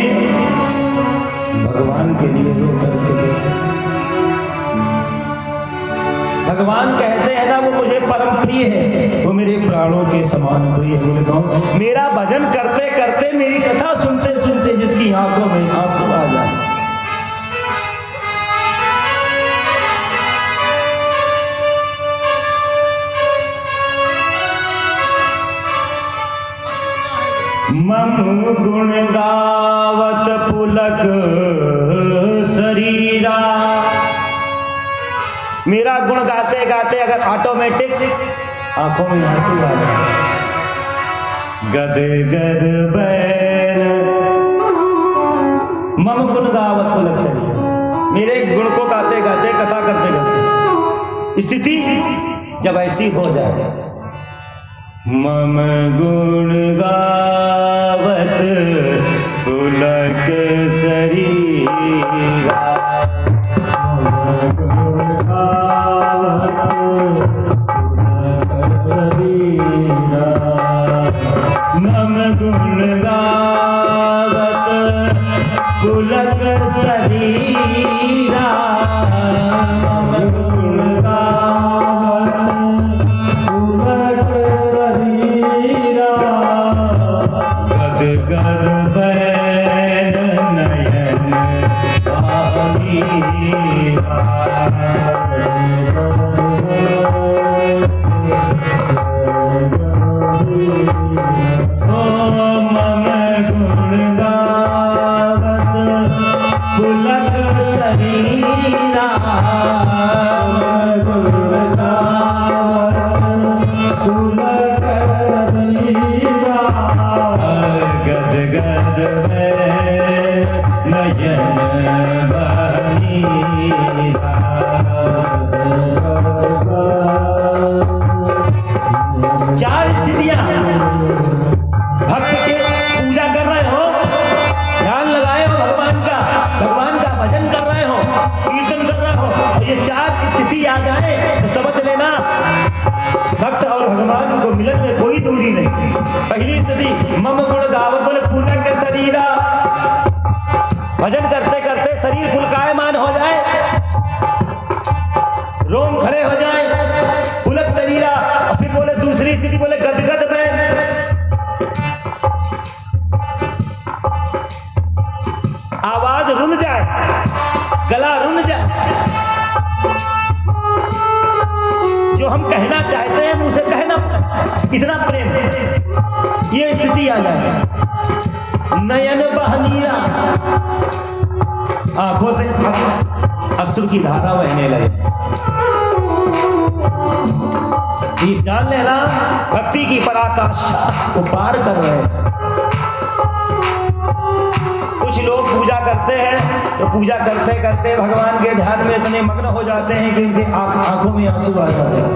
A: भगवान के लिए रो करके देखो। भगवान कहते हैं ना वो मुझे परम प्रिय है, वो मेरे प्राणों के समान प्रिय है। बोले कौन? मेरा भजन करते करते, मेरी कथा सुनते सुनते जिसकी आंखों में आंसू आ जाए। मम गुण गावत पुलक शरीरा। मेरा गुण गाते गाते अगर ऑटोमेटिक आंखों में आंसू आ जाए। गद गद बैन मम गुण गावत पुलक शरीरा। मेरे गुण को गाते गाते, कथा करते करते स्थिति जब ऐसी हो जाए, मम गुण गावत पुलक शरीरा। मम गुण गावत पुलक शरीरा। मम गुण गावत पुलक शरीरा। मम गुण गावत पुलक शरीरा। गद गद बैन नयन पानीरा। ओ मम गुण गावत पुलक शरीरा। गुण गावत पुलक शरीरा। गद गद बैन नयन बनीरा। चार स्थितियां भक्त के पूजा कर रहे हो, ध्यान लगाए हो भगवान का भजन कर रहे हो, कीर्तन कर रहे हो, ये चार स्थिति आ जाए तो समझ लेना भक्त और भगवान को मिलन में कोई दूरी नहीं। पहली स्थिति मम गुण गावत बोले पुलक शरीरा। भजन करते करते शरीर पुलकायमान हो जाए, रोम खड़े हो जाए, पुलक शरीरा। और फिर बोले दूसरी स्थिति बोले गदगद में आवाज रुन जाए, गला रुन जाए, जो हम कहना चाहते हैं मुझसे कहना इतना प्रेम, ये स्थिति आ जाए। नयन बहनीरा, आंखों से अश्रु की धारा बहने लगे। इस जान लेना भक्ति की पराकाष्ठा को पार कर रहे हैं। कुछ लोग पूजा करते हैं तो पूजा करते करते भगवान के ध्यान में इतने मग्न हो जाते हैं कि उनके आंखों में आंसू आ जाते हैं।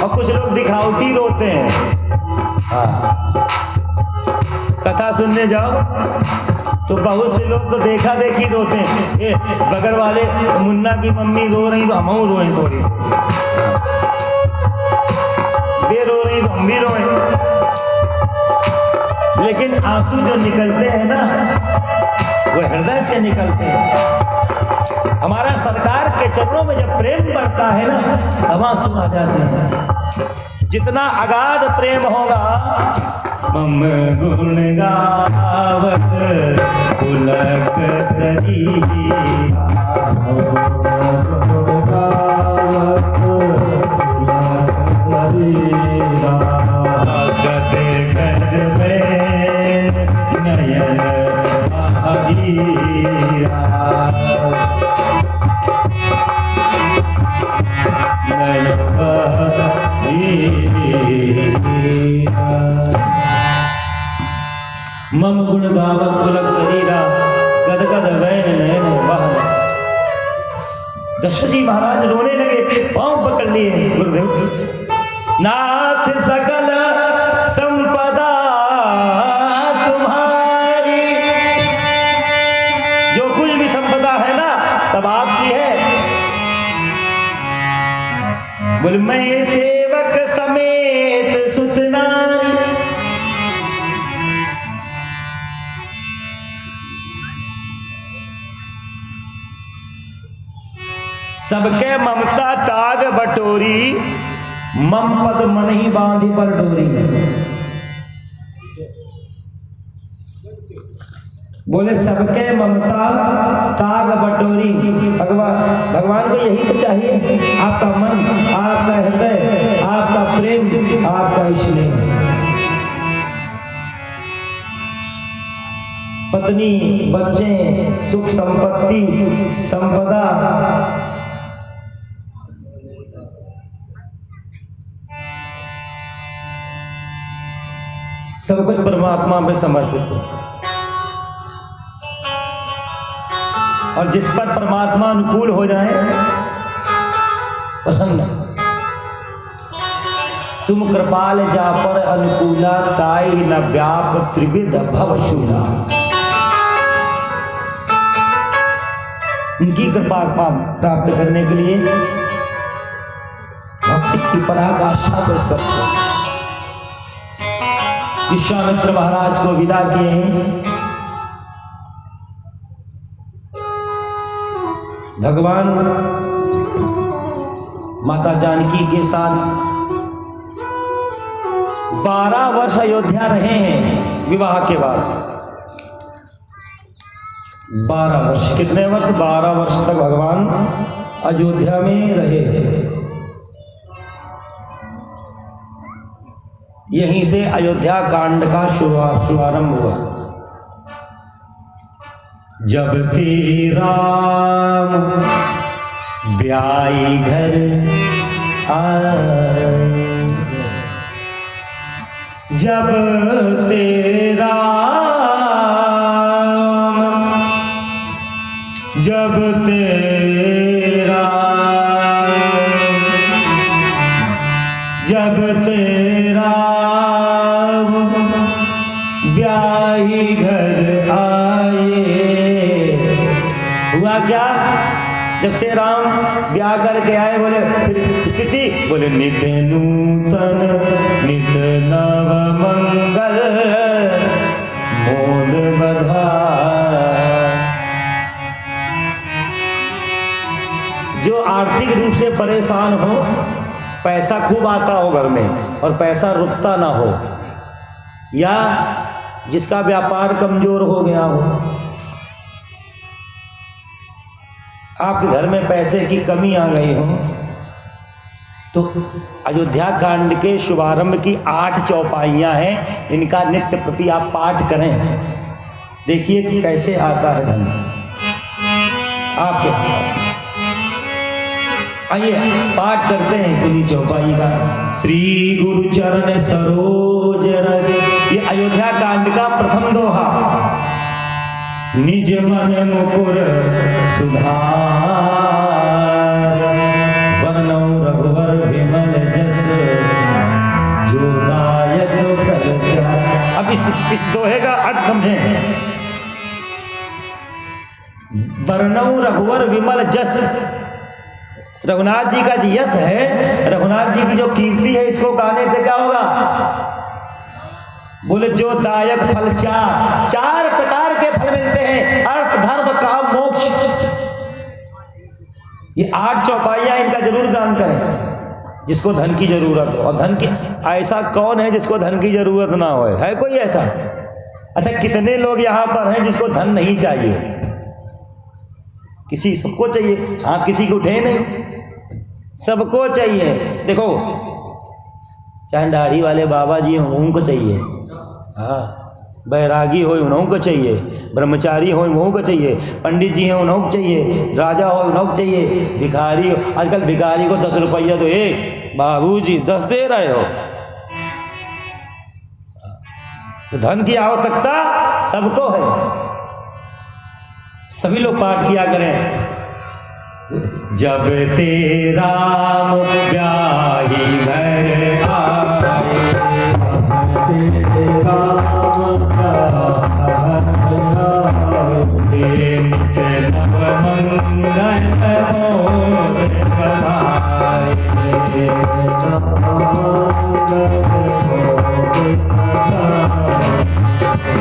A: और कुछ लोग दिखावटी रोते हैं। कथा सुनने जाओ तो बहुत से लोग तो देखा देखी रोते हैं। ए, बगल वाले मुन्ना की मम्मी रो रही तो हम रोए थोड़ी, वे रो रही तो हम भी रोए। लेकिन आंसू जो निकलते हैं ना वो हृदय से निकलते हैं। हमारा सरकार के चरणों में जब प्रेम बढ़ता है ना तब आंसू आ जाते हैं। जितना अगाध प्रेम होगा। मम गुण गावत पुलक शरीरा। गद गद बैन नयन बहीरा। नयन बहीरा। मम गुण गावत पुलक शरीरा। गद गद बैन नयन बहरा। दशरथ जी महाराज रोने लगे, पांव पकड़ लिए गुरुदेव। नाथ सकल संपदा तुम्हारी, जो कुछ भी संपदा है ना सब आपकी है। बोल मैं सेवक समेत सुत नारी। सबके ममता ताग बटोरी, मम पद मन ही बांधी पर डोरी। बोले सबके ममता ताग बटोरी। भगवान को यही तो चाहिए, आपका मन, आपका हृदय, आपका प्रेम, आपका स्नेह। पत्नी, बच्चे, सुख संपत्ति, संपदा, सब कुछ परमात्मा में समर्पित हो। और जिस पर परमात्मा अनुकूल हो जाए, प्रसन्न। तुम कृपाल जा पर अनुकूला, ताई न व्याप त्रिविध भवशूला। उनकी कृपा प्राप्त करने के लिए भक्ति की पराकाष्ठा को स्पर्श करो। विश्वामित्र महाराज को विदा किए हैं। भगवान माता जानकी के साथ 12 वर्ष अयोध्या रहे हैं। विवाह के बाद 12 वर्ष, कितने वर्ष? 12 वर्ष तक भगवान अयोध्या में रहे। यहीं से अयोध्या कांड का शुभारंभ हुआ। जब ते राम ब्याई घर आए, जब ते राम, जब ते राम, जब ते राम ब्याई घर आए। हुआ क्या? जब से राम ब्याह करके आए, बोले फिर स्थिति, बोले नित नूतन नित नव मंगल मोद बधाई। जो आर्थिक रूप से परेशान हो, पैसा खूब आता हो घर में और पैसा रुकता ना हो, या जिसका व्यापार कमजोर हो गया हो, आपके घर में पैसे की कमी आ गई हो, तो अयोध्या कांड के शुभारंभ की 8 चौपाइयां हैं। इनका नित्य प्रति आप पाठ करें। देखिए कैसे आता है धन आपके पास। आइए पाठ करते हैं कुली चौपाई का। श्री गुरु चरण सरोज रज, ये अयोध्या कांड का प्रथम दोहा। निज मन मुकुर सुधार, वर्णौ रघुवर विमल जस, जो दायक फल चार। अब इस दोहे का अर्थ समझें। वर्णौ रघुवर विमल जस, रघुनाथ जी का जो यश है, रघुनाथ जी की जो कीर्ति है, इसको गाने से क्या होगा? बोले जो दायक फल चार, 4 प्रकार के फल मिलते हैं, अर्थ धर्म काम मोक्ष। ये 8 चौपाइयां, इनका जरूर गान करें जिसको धन की जरूरत हो। और धन की, ऐसा कौन है जिसको धन की जरूरत ना हो? है कोई ऐसा? अच्छा, कितने लोग यहां पर हैं जिसको धन नहीं चाहिए? किसी, सबको चाहिए। हाथ किसी को उठे नहीं, सबको चाहिए। देखो, चाहे दाढ़ी वाले बाबा जी हों, उनको चाहिए। हाँ, बैरागी हो उन्हों को चाहिए, ब्रह्मचारी हो उन्हों को चाहिए, पंडित जी हो उन्हों को चाहिए, राजा हो उन्हों को चाहिए, भिखारी हो। आजकल भिखारी को 10 रुपया तो बाबूजी 10 दे रहे हो। तो धन की आवश्यकता सबको है। सभी लोग पाठ किया करें। जब ते राम ब्याही घर आए,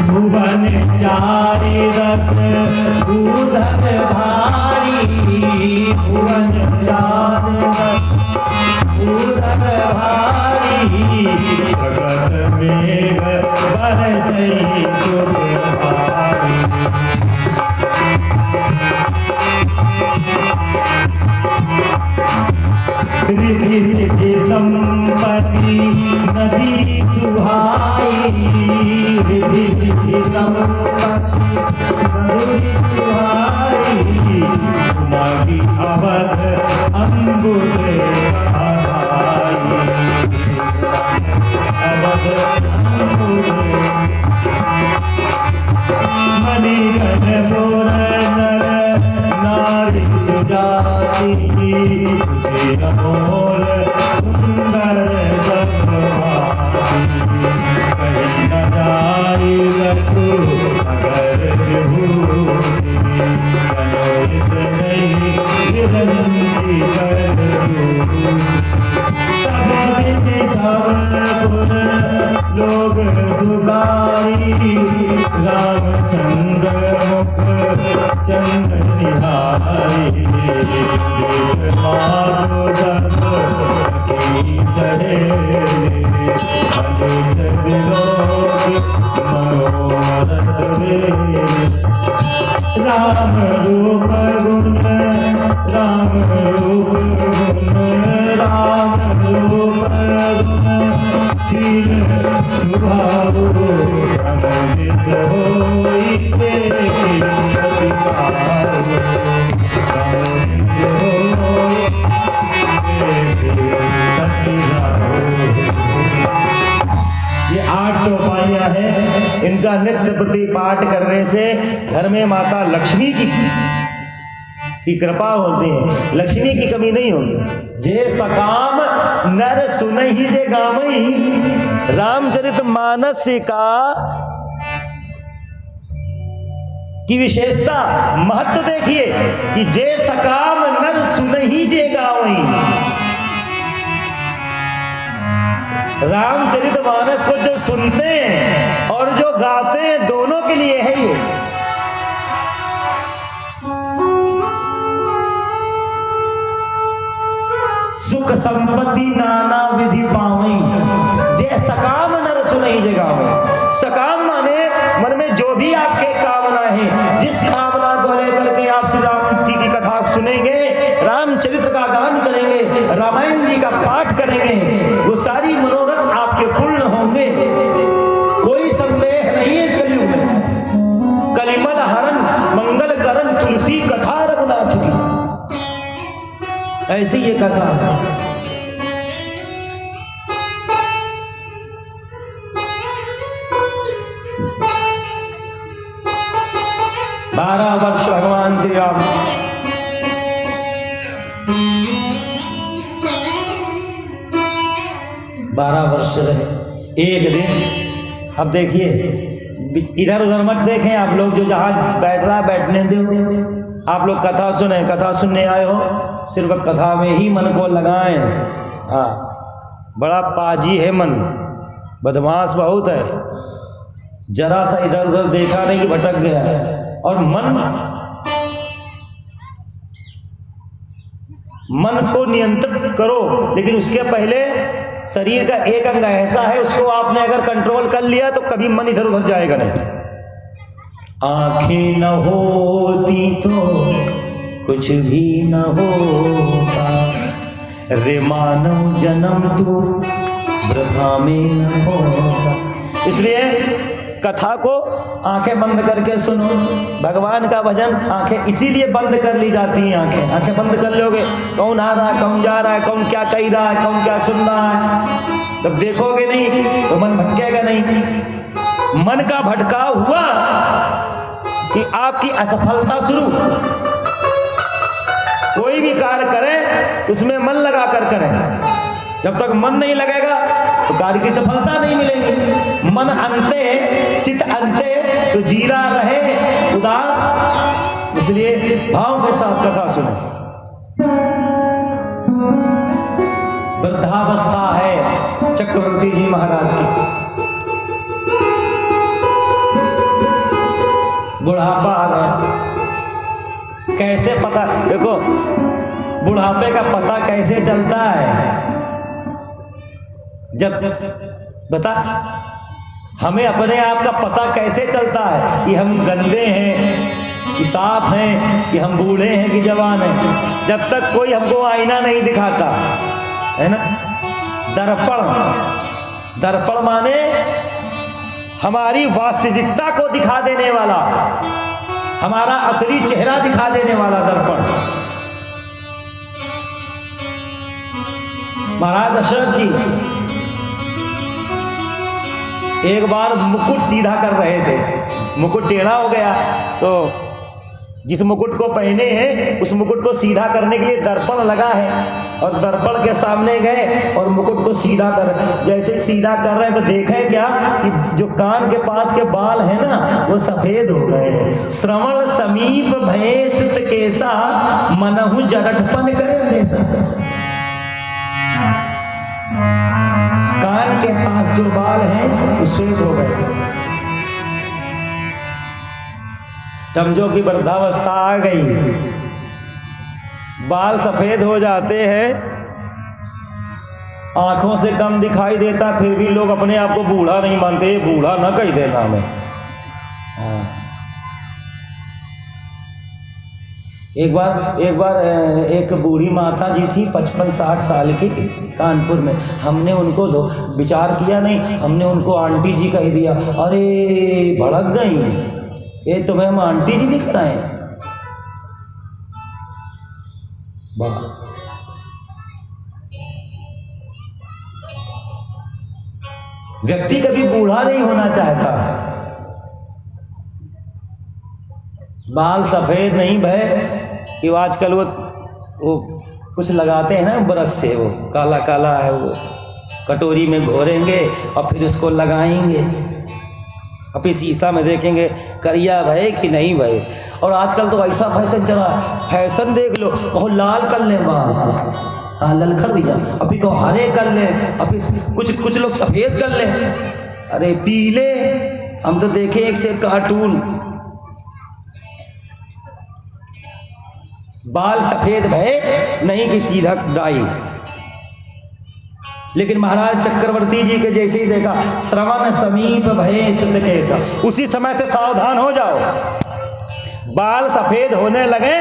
A: भुवन चारि रस उदर भारी, भुवन चारि रस उदर भारी, जगत में बरसई सुख भारी। रिद्धि सिद्धि संपत्ति नदी सुहाई, रिद्धि सिद्धि संपत्ति
B: अवध अम्बुद अवध मणिगण मोर नर नारी सुजाति तुझे अमोल सुंदर सत्भाति कहीं न जाई रखो अगर विभूति मनोरथ नहीं विरंती कर सब गुण लोग सुखारी रामचंद्र मुख चंद्र निहारी माधो सब सखी सहे मनोरथ राम रूप गुण राम रूप गुण राम रूप शील स्वभाव अमृत होई ये 8 चौपाइयां हैं। इनका नित्य प्रति पाठ करने से घर में माता लक्ष्मी की कृपा होती है, लक्ष्मी की कमी नहीं होगी। जे सकाम नर सुनहि जे गावई, रामचरितमानस का की विशेषता महत्व देखिए कि जे सकाम नर सुनहि जे गावई। रामचरितमानस को जो सुनते हैं और जो गाते हैं दोनों के लिए है ये। सुख संपत्ति नाना विधि पावई, जे सकाम नर सुनहि जे गावई। सकाम माने मन में जो भी आपके कामना है, जिस कामना को लेकर के आप श्री राम जी की कथा सुनेंगे, रामचरित्र का गान करेंगे, रामायण जी का पाठ करेंगे, वो सारी मनोरथ आपके पूर्ण होंगे। कोई संदेह नहीं है इस कलयुग में। कलिमल हरण मंगल करण तुलसी कथा रघुनाथ की, ऐसी ये कथा है। बारह वर्ष भगवान श्री राम 12 वर्ष रहे। एक दिन, अब देखिए इधर उधर मत देखें आप लोग, जो जहां बैठ रहा है बैठने दो। आप लोग कथा सुने, कथा सुनने आए हो, सिर्फ कथा में ही मन को लगाएं। हाँ, बड़ा पाजी है मन, बदमाश बहुत है, जरा सा इधर उधर देखा नहीं कि भटक गया है। और मन को नियंत्रित करो, लेकिन उसके पहले शरीर का एक अंग ऐसा है, उसको आपने अगर कंट्रोल कर लिया तो कभी मन इधर उधर जाएगा नहीं। आंखें न होती तो कुछ भी न होता, रे मानव जन्म तो वृथा में न होता। इसलिए कथा को आंखें बंद करके सुनो। भगवान का भजन आंखें इसीलिए बंद कर ली जाती हैं। आंखें बंद कर लोगे, कौन आ रहा है, कौन जा रहा है, कौन क्या कह रहा है, कौन क्या सुन रहा है, जब देखोगे नहीं तो मन भटकेगा नहीं। मन का भटकाव हुआ कि आपकी असफलता शुरू। कोई भी कार्य करें उसमें मन लगा कर करें, जब तक मन नहीं लगेगा तो कार्य की सफलता नहीं मिलेगी। मन अंते चित अंते तो जीरा रहे उदास। इसलिए भाव के साथ कथा सुने। वृद्धावस्था है चक्रवर्ती जी महाराज की, बुढ़ापा आ गया। कैसे पता, देखो बुढ़ापे का पता कैसे चलता है, जब बता हमें अपने आप का पता कैसे चलता है कि हम गंदे हैं कि साफ हैं, कि हम बूढ़े हैं कि जवान हैं, जब तक कोई हमको आईना नहीं दिखाता है ना। दर्पण माने हमारी वास्तविकता को दिखा देने वाला, हमारा असली चेहरा दिखा देने वाला दर्पण। महाराज दशरथ जी एक बार मुकुट सीधा कर रहे थे, मुकुट टेढ़ा हो गया, तो जिस मुकुट को पहने हैं उस मुकुट को सीधा करने के लिए दर्पण लगा है, और दर्पण के सामने गए और मुकुट को सीधा कर, जैसे सीधा कर रहे हैं तो देखें क्या कि जो कान के पास के बाल हैं ना वो सफेद हो गए हैं। श्रवण समीप भय सुत केसा मनहु जरठपन करे देसा। कान के पास जो बाल हैं वो श्वेत हो गए, समझो कि वृद्धावस्था आ गई, बाल सफेद हो जाते हैं, आंखों से कम दिखाई देता, फिर भी लोग अपने आप को बूढ़ा नहीं मानते, ये बूढ़ा ना कह देना हमें। एक बार एक बूढ़ी माता जी थी 55-60 साल की कानपुर में, हमने उनको विचार किया नहीं, हमने उनको आंटी जी कह दिया। अरे भड़क गई, ये तुम्हें हम आंटी जी दिख रहे हैं। व्यक्ति कभी बूढ़ा नहीं होना चाहता है। बाल सफेद नहीं भय कि आजकल वो कुछ लगाते हैं ना ब्रश से, वो काला काला है, वो कटोरी में घोरेंगे और फिर उसको लगाएंगे, अभी शीशा में देखेंगे करिया भय कि नहीं भय। और आजकल तो ऐसा फैशन चला, फैशन देख लो, कहो लाल कर ले बाल, हाँ ललखर भी जा, अभी कहो हरे कर ले, अभी कुछ लोग सफ़ेद कर ले, अरे पीले। हम तो देखे एक से कार्टून, बाल सफ़ेद भय नहीं कि सीधा डाई। लेकिन महाराज चक्रवर्ती जी के जैसे ही देखा श्रवण समीप भय सुत केसा, उसी समय से सावधान हो जाओ। बाल सफेद होने लगे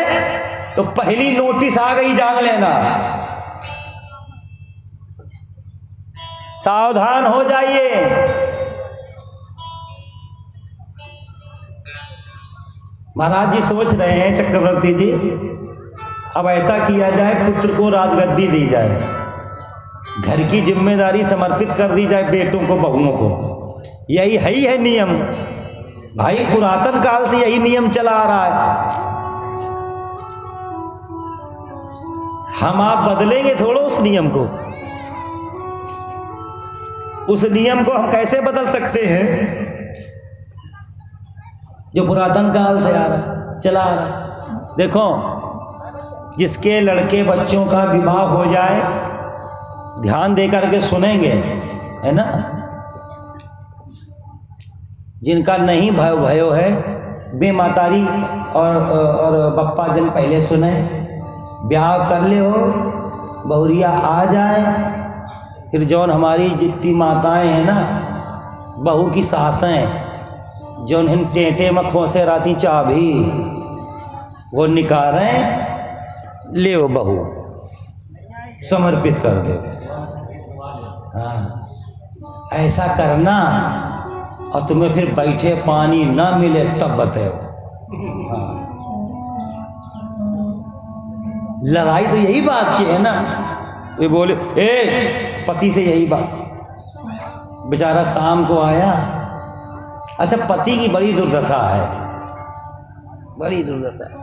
B: तो पहली नोटिस आ गई, जान लेना, सावधान हो जाइए। महाराज जी सोच रहे हैं चक्रवर्ती जी, अब ऐसा किया जाए पुत्र को राजगद्दी दी जाए, घर की जिम्मेदारी समर्पित कर दी जाए बेटों को, बहुओं को। यही है नियम भाई, पुरातन काल से यही नियम चला आ रहा है। हम आप बदलेंगे थोड़ा उस नियम को, उस नियम को हम कैसे बदल सकते हैं जो पुरातन काल से आ रहा चला आ रहा। देखो, जिसके लड़के बच्चों का विवाह हो जाए, ध्यान दे करके सुनेंगे, है ना, जिनका नहीं भयो है बे मातारी और बप्पा जन पहले सुने, ब्याह कर ले हो, बहुरिया आ जाए, फिर जौन हमारी जितनी माताएं हैं ना, बहू की सासें जौन हिन टेंटे में खोसे राती चाबी, वो निकालें, ले वो बहू समर्पित कर दे। हाँ, ऐसा करना, और तुम्हें फिर बैठे पानी ना मिले तब बताओ। हाँ, लड़ाई तो यही बात की है ना। ये बोले पति से यही बात, बेचारा शाम को आया, अच्छा पति की बड़ी दुर्दशा है, बड़ी दुर्दशा है।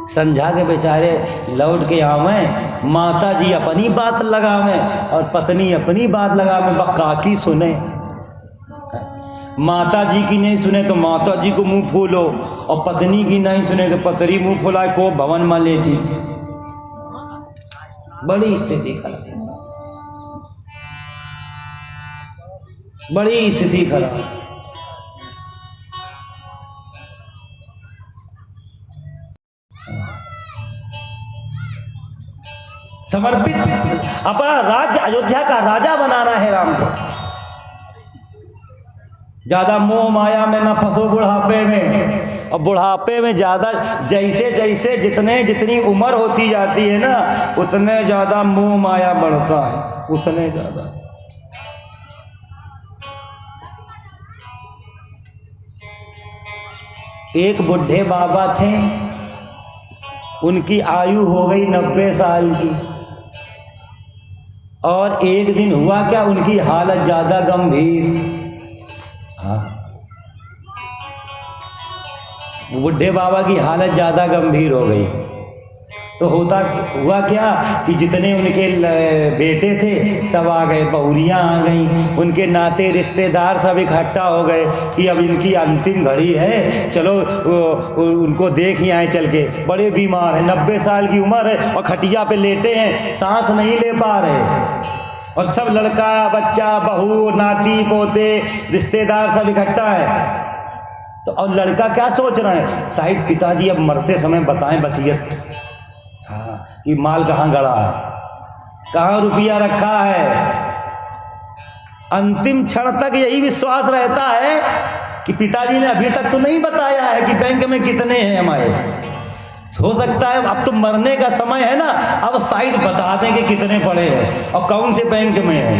B: संझा के बेचारे लौट के आवे, माता जी अपनी बात लगावे और पत्नी अपनी बात लगावे, बकाकी सुने। माता जी की नहीं सुने तो माता जी को मुंह फूलो, और पत्नी की नहीं सुने तो पत्नी मुंह फुलाए को भवन में लेटी। बड़ी स्थिति खराब, बड़ी स्थिति खराब। समर्पित अपना राज्य अयोध्या का राजा बनाना है राम को। ज्यादा मोह माया में ना फंसो बुढ़ापे में, और बुढ़ापे में ज्यादा जैसे जैसे जितनी उम्र होती जाती है ना, उतने ज्यादा मोह माया बढ़ता है, उतने ज्यादा। एक बुढ़े बाबा थे, उनकी आयु हो गई 90 साल की। और एक दिन हुआ क्या, उनकी हालत ज्यादा गंभीर। हाँ, बुढ़े बाबा की हालत ज्यादा गंभीर हो गई। तो हुआ क्या कि जितने उनके बेटे थे सब आ गए, बहुरियाँ आ गईं, उनके नाते रिश्तेदार सब इकट्ठा हो गए कि अब इनकी अंतिम घड़ी है, चलो उनको देख ही आए चल के। बड़े बीमार हैं, 90 साल की उम्र है और खटिया पे लेटे हैं, सांस नहीं ले पा रहे। और सब लड़का बच्चा बहू नाती पोते रिश्तेदार सब इकट्ठा है। तो और लड़का क्या सोच रहे हैं, शायद पिताजी अब मरते समय बताएं वसीयत, हाँ, कि माल कहाँ गड़ा है, कहाँ रुपया रखा है। अंतिम क्षण तक यही विश्वास रहता है कि पिताजी ने अभी तक तो नहीं बताया है कि बैंक में कितने हैं हमारे। हो सकता है अब तो मरने का समय है ना, अब शायद बता दें कि कितने पड़े हैं और कौन से बैंक में है।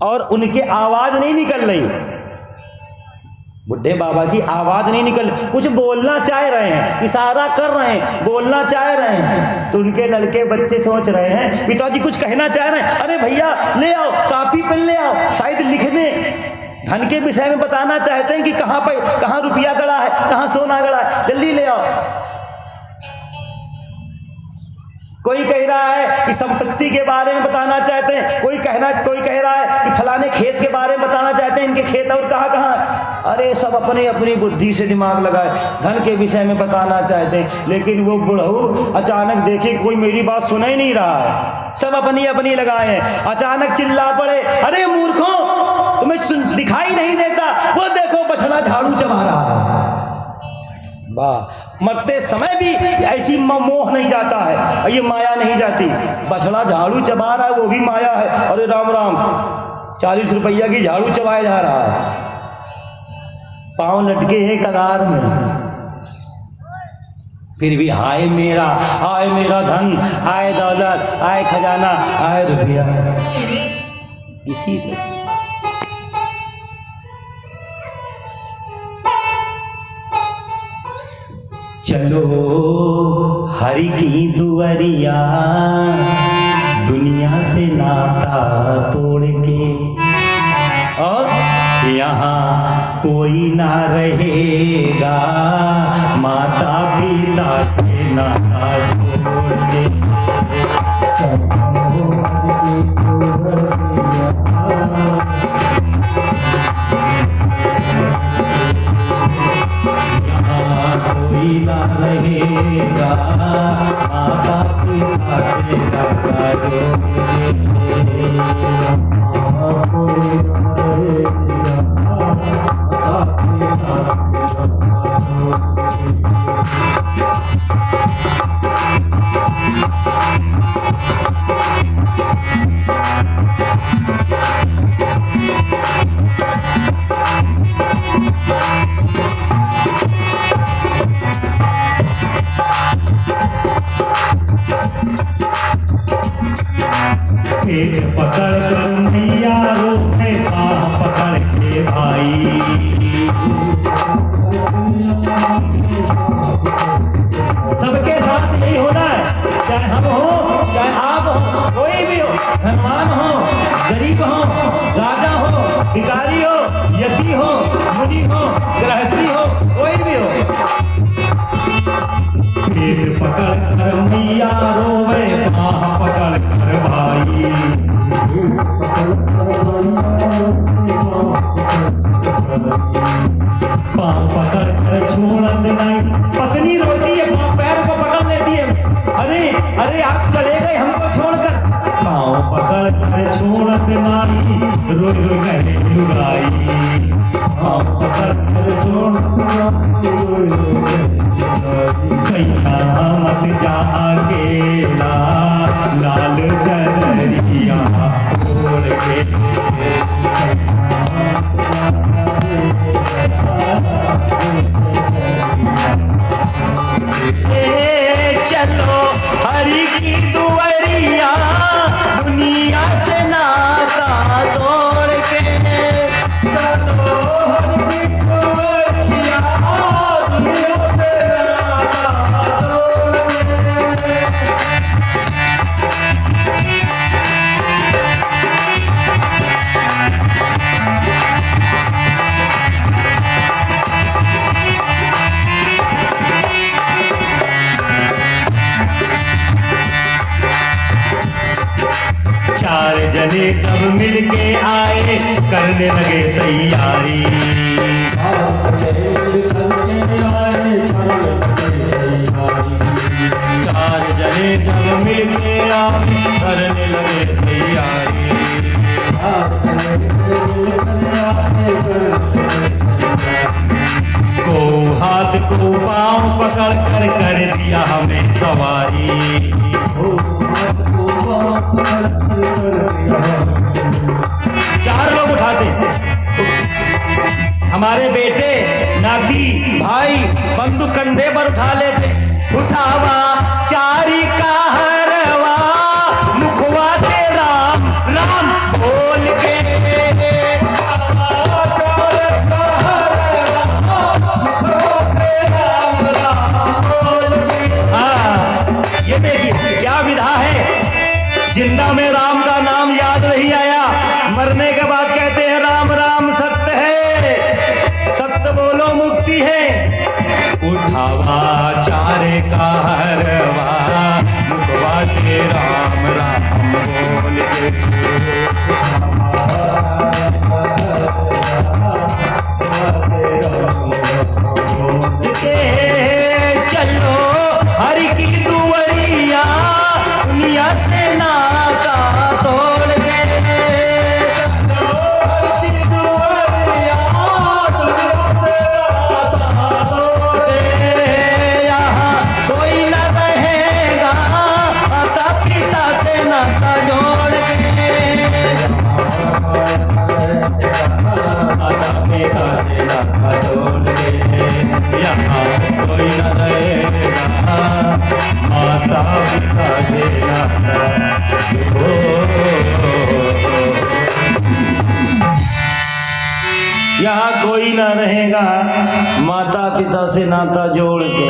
B: और उनकी आवाज नहीं निकल रही, बुढ़े बाबा की आवाज नहीं निकल, कुछ बोलना चाह रहे हैं, इशारा कर रहे हैं, बोलना चाह रहे हैं। तो उनके लड़के बच्चे सोच रहे हैं पिताजी कुछ कहना चाह रहे हैं, अरे भैया ले आओ कॉपी पेन ले आओ, शायद लिखने धन के विषय में बताना चाहते हैं कि कहाँ रुपया गड़ा है, कहाँ सोना गड़ा है, जल्दी ले आओ। कोई कह रहा है कि संपत्ति के बारे में बताना चाहते हैं, कोई कह रहा है कि फलाने खेत के बारे में बताना चाहते हैं, इनके खेत और कहाँ। अरे सब अपनी अपनी बुद्धि से दिमाग लगाए, धन के विषय में बताना चाहते हैं। लेकिन वो बुढ़ऊ अचानक देखे कोई मेरी बात सुन ही नहीं रहा है, सब अपनी अपनी लगाए हैं। अचानक चिल्ला पड़े, अरे मूर्खों तुम्हें दिखाई नहीं देता, वो देखो बछड़ा झाड़ू चबा रहा है। वाह, मरते समय भी ऐसी मोह नहीं जाता है, ये माया नहीं जाती। बछड़ा झाड़ू चबा रहा है, वो भी माया है। अरे राम राम, 40 रुपया की झाड़ू चबाया जा रहा है, पांव लटके हैं कगार में, फिर भी हाय मेरा धन, हाय दौलत, हाय खजाना, हाय रुपया। इसी में चलो हरि की दुआरिया, दुनिया से नाता तोड़ के, और यहाँ कोई ना रहेगा, माता पिता से नाता जोड़ के। कोई ना रहेगा, माता पिता से नाता पेट पकड़ कर दिया रोके, पकड़ के भाई, सबके साथ यही होना है, चाहे हम हो चाहे आप हो, कोई भी हो, धनवान हो गरीब हो, राजा हो भिखारी हो, यति हो मुनि हो गृहस्थी हो, कोई भी हो। पेट पकड़ कर मिया रोवे, बाह पकड़ कर भाई, पाँव पकड़ कर छोड़त नहीं, पत्नी रोती है पैर को पकड़ लेती है, अरे आप चले गए हमको छोड़कर, पाँव पकड़ कर छोड़त नहीं, रोई रोई कहे लुगाई, पाँव पकड़ कर सैया मत जाके लाल चदरिया छोड़ के। चलो हरि की दुआरिया, दुनिया से नाता तोड़ के, चलो हरि की दुआरिया, दुनिया से नाता तोड़ के। करने लगे तैयारी। चार जने जब मिल के आप करने लगे तैयारी। को हाथ को पांव पकड़ कर दिया हमें सवारी। चार लोग उठाते, हमारे बेटे, नाती, भाई बंदूक कंधे पर उठा लेते। उठावा चारी का हरवा, मुखवा से राम राम बोल के। ये देखिए क्या विधा है, जिंदा में राम का नाम याद नहीं आया, मरने के बाद कहते हैं राम राम सत्य है, सत्य बोलो मुक्ति है। उठावा चारे का हरवा, मुखवा से राम राम बोल के। चलो हरि की दुवरिया, दुनिया से नाता तोड़ के। यहाँ कोई न रहेगा, माता पिता से नाता जोड़ के। माता पिता से नाता जोड़ के, यहाँ कोई न रहेगा, माता पिता से नाता। यहाँ कोई ना रहेगा, माता पिता से नाता जोड़ के।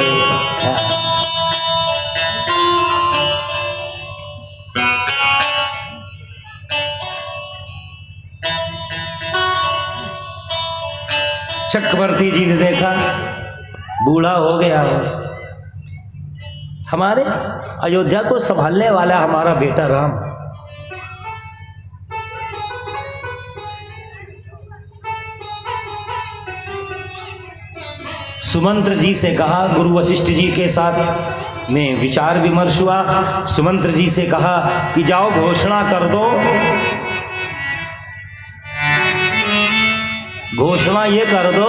B: चक्रवर्ती जी ने देखा बूढ़ा हो गया है, हमारे अयोध्या को संभालने वाला हमारा बेटा राम, सुमंत्र जी से कहा। गुरु वशिष्ठ जी के साथ में विचार विमर्श हुआ। सुमंत्र जी से कहा कि जाओ घोषणा कर दो, घोषणा ये कर दो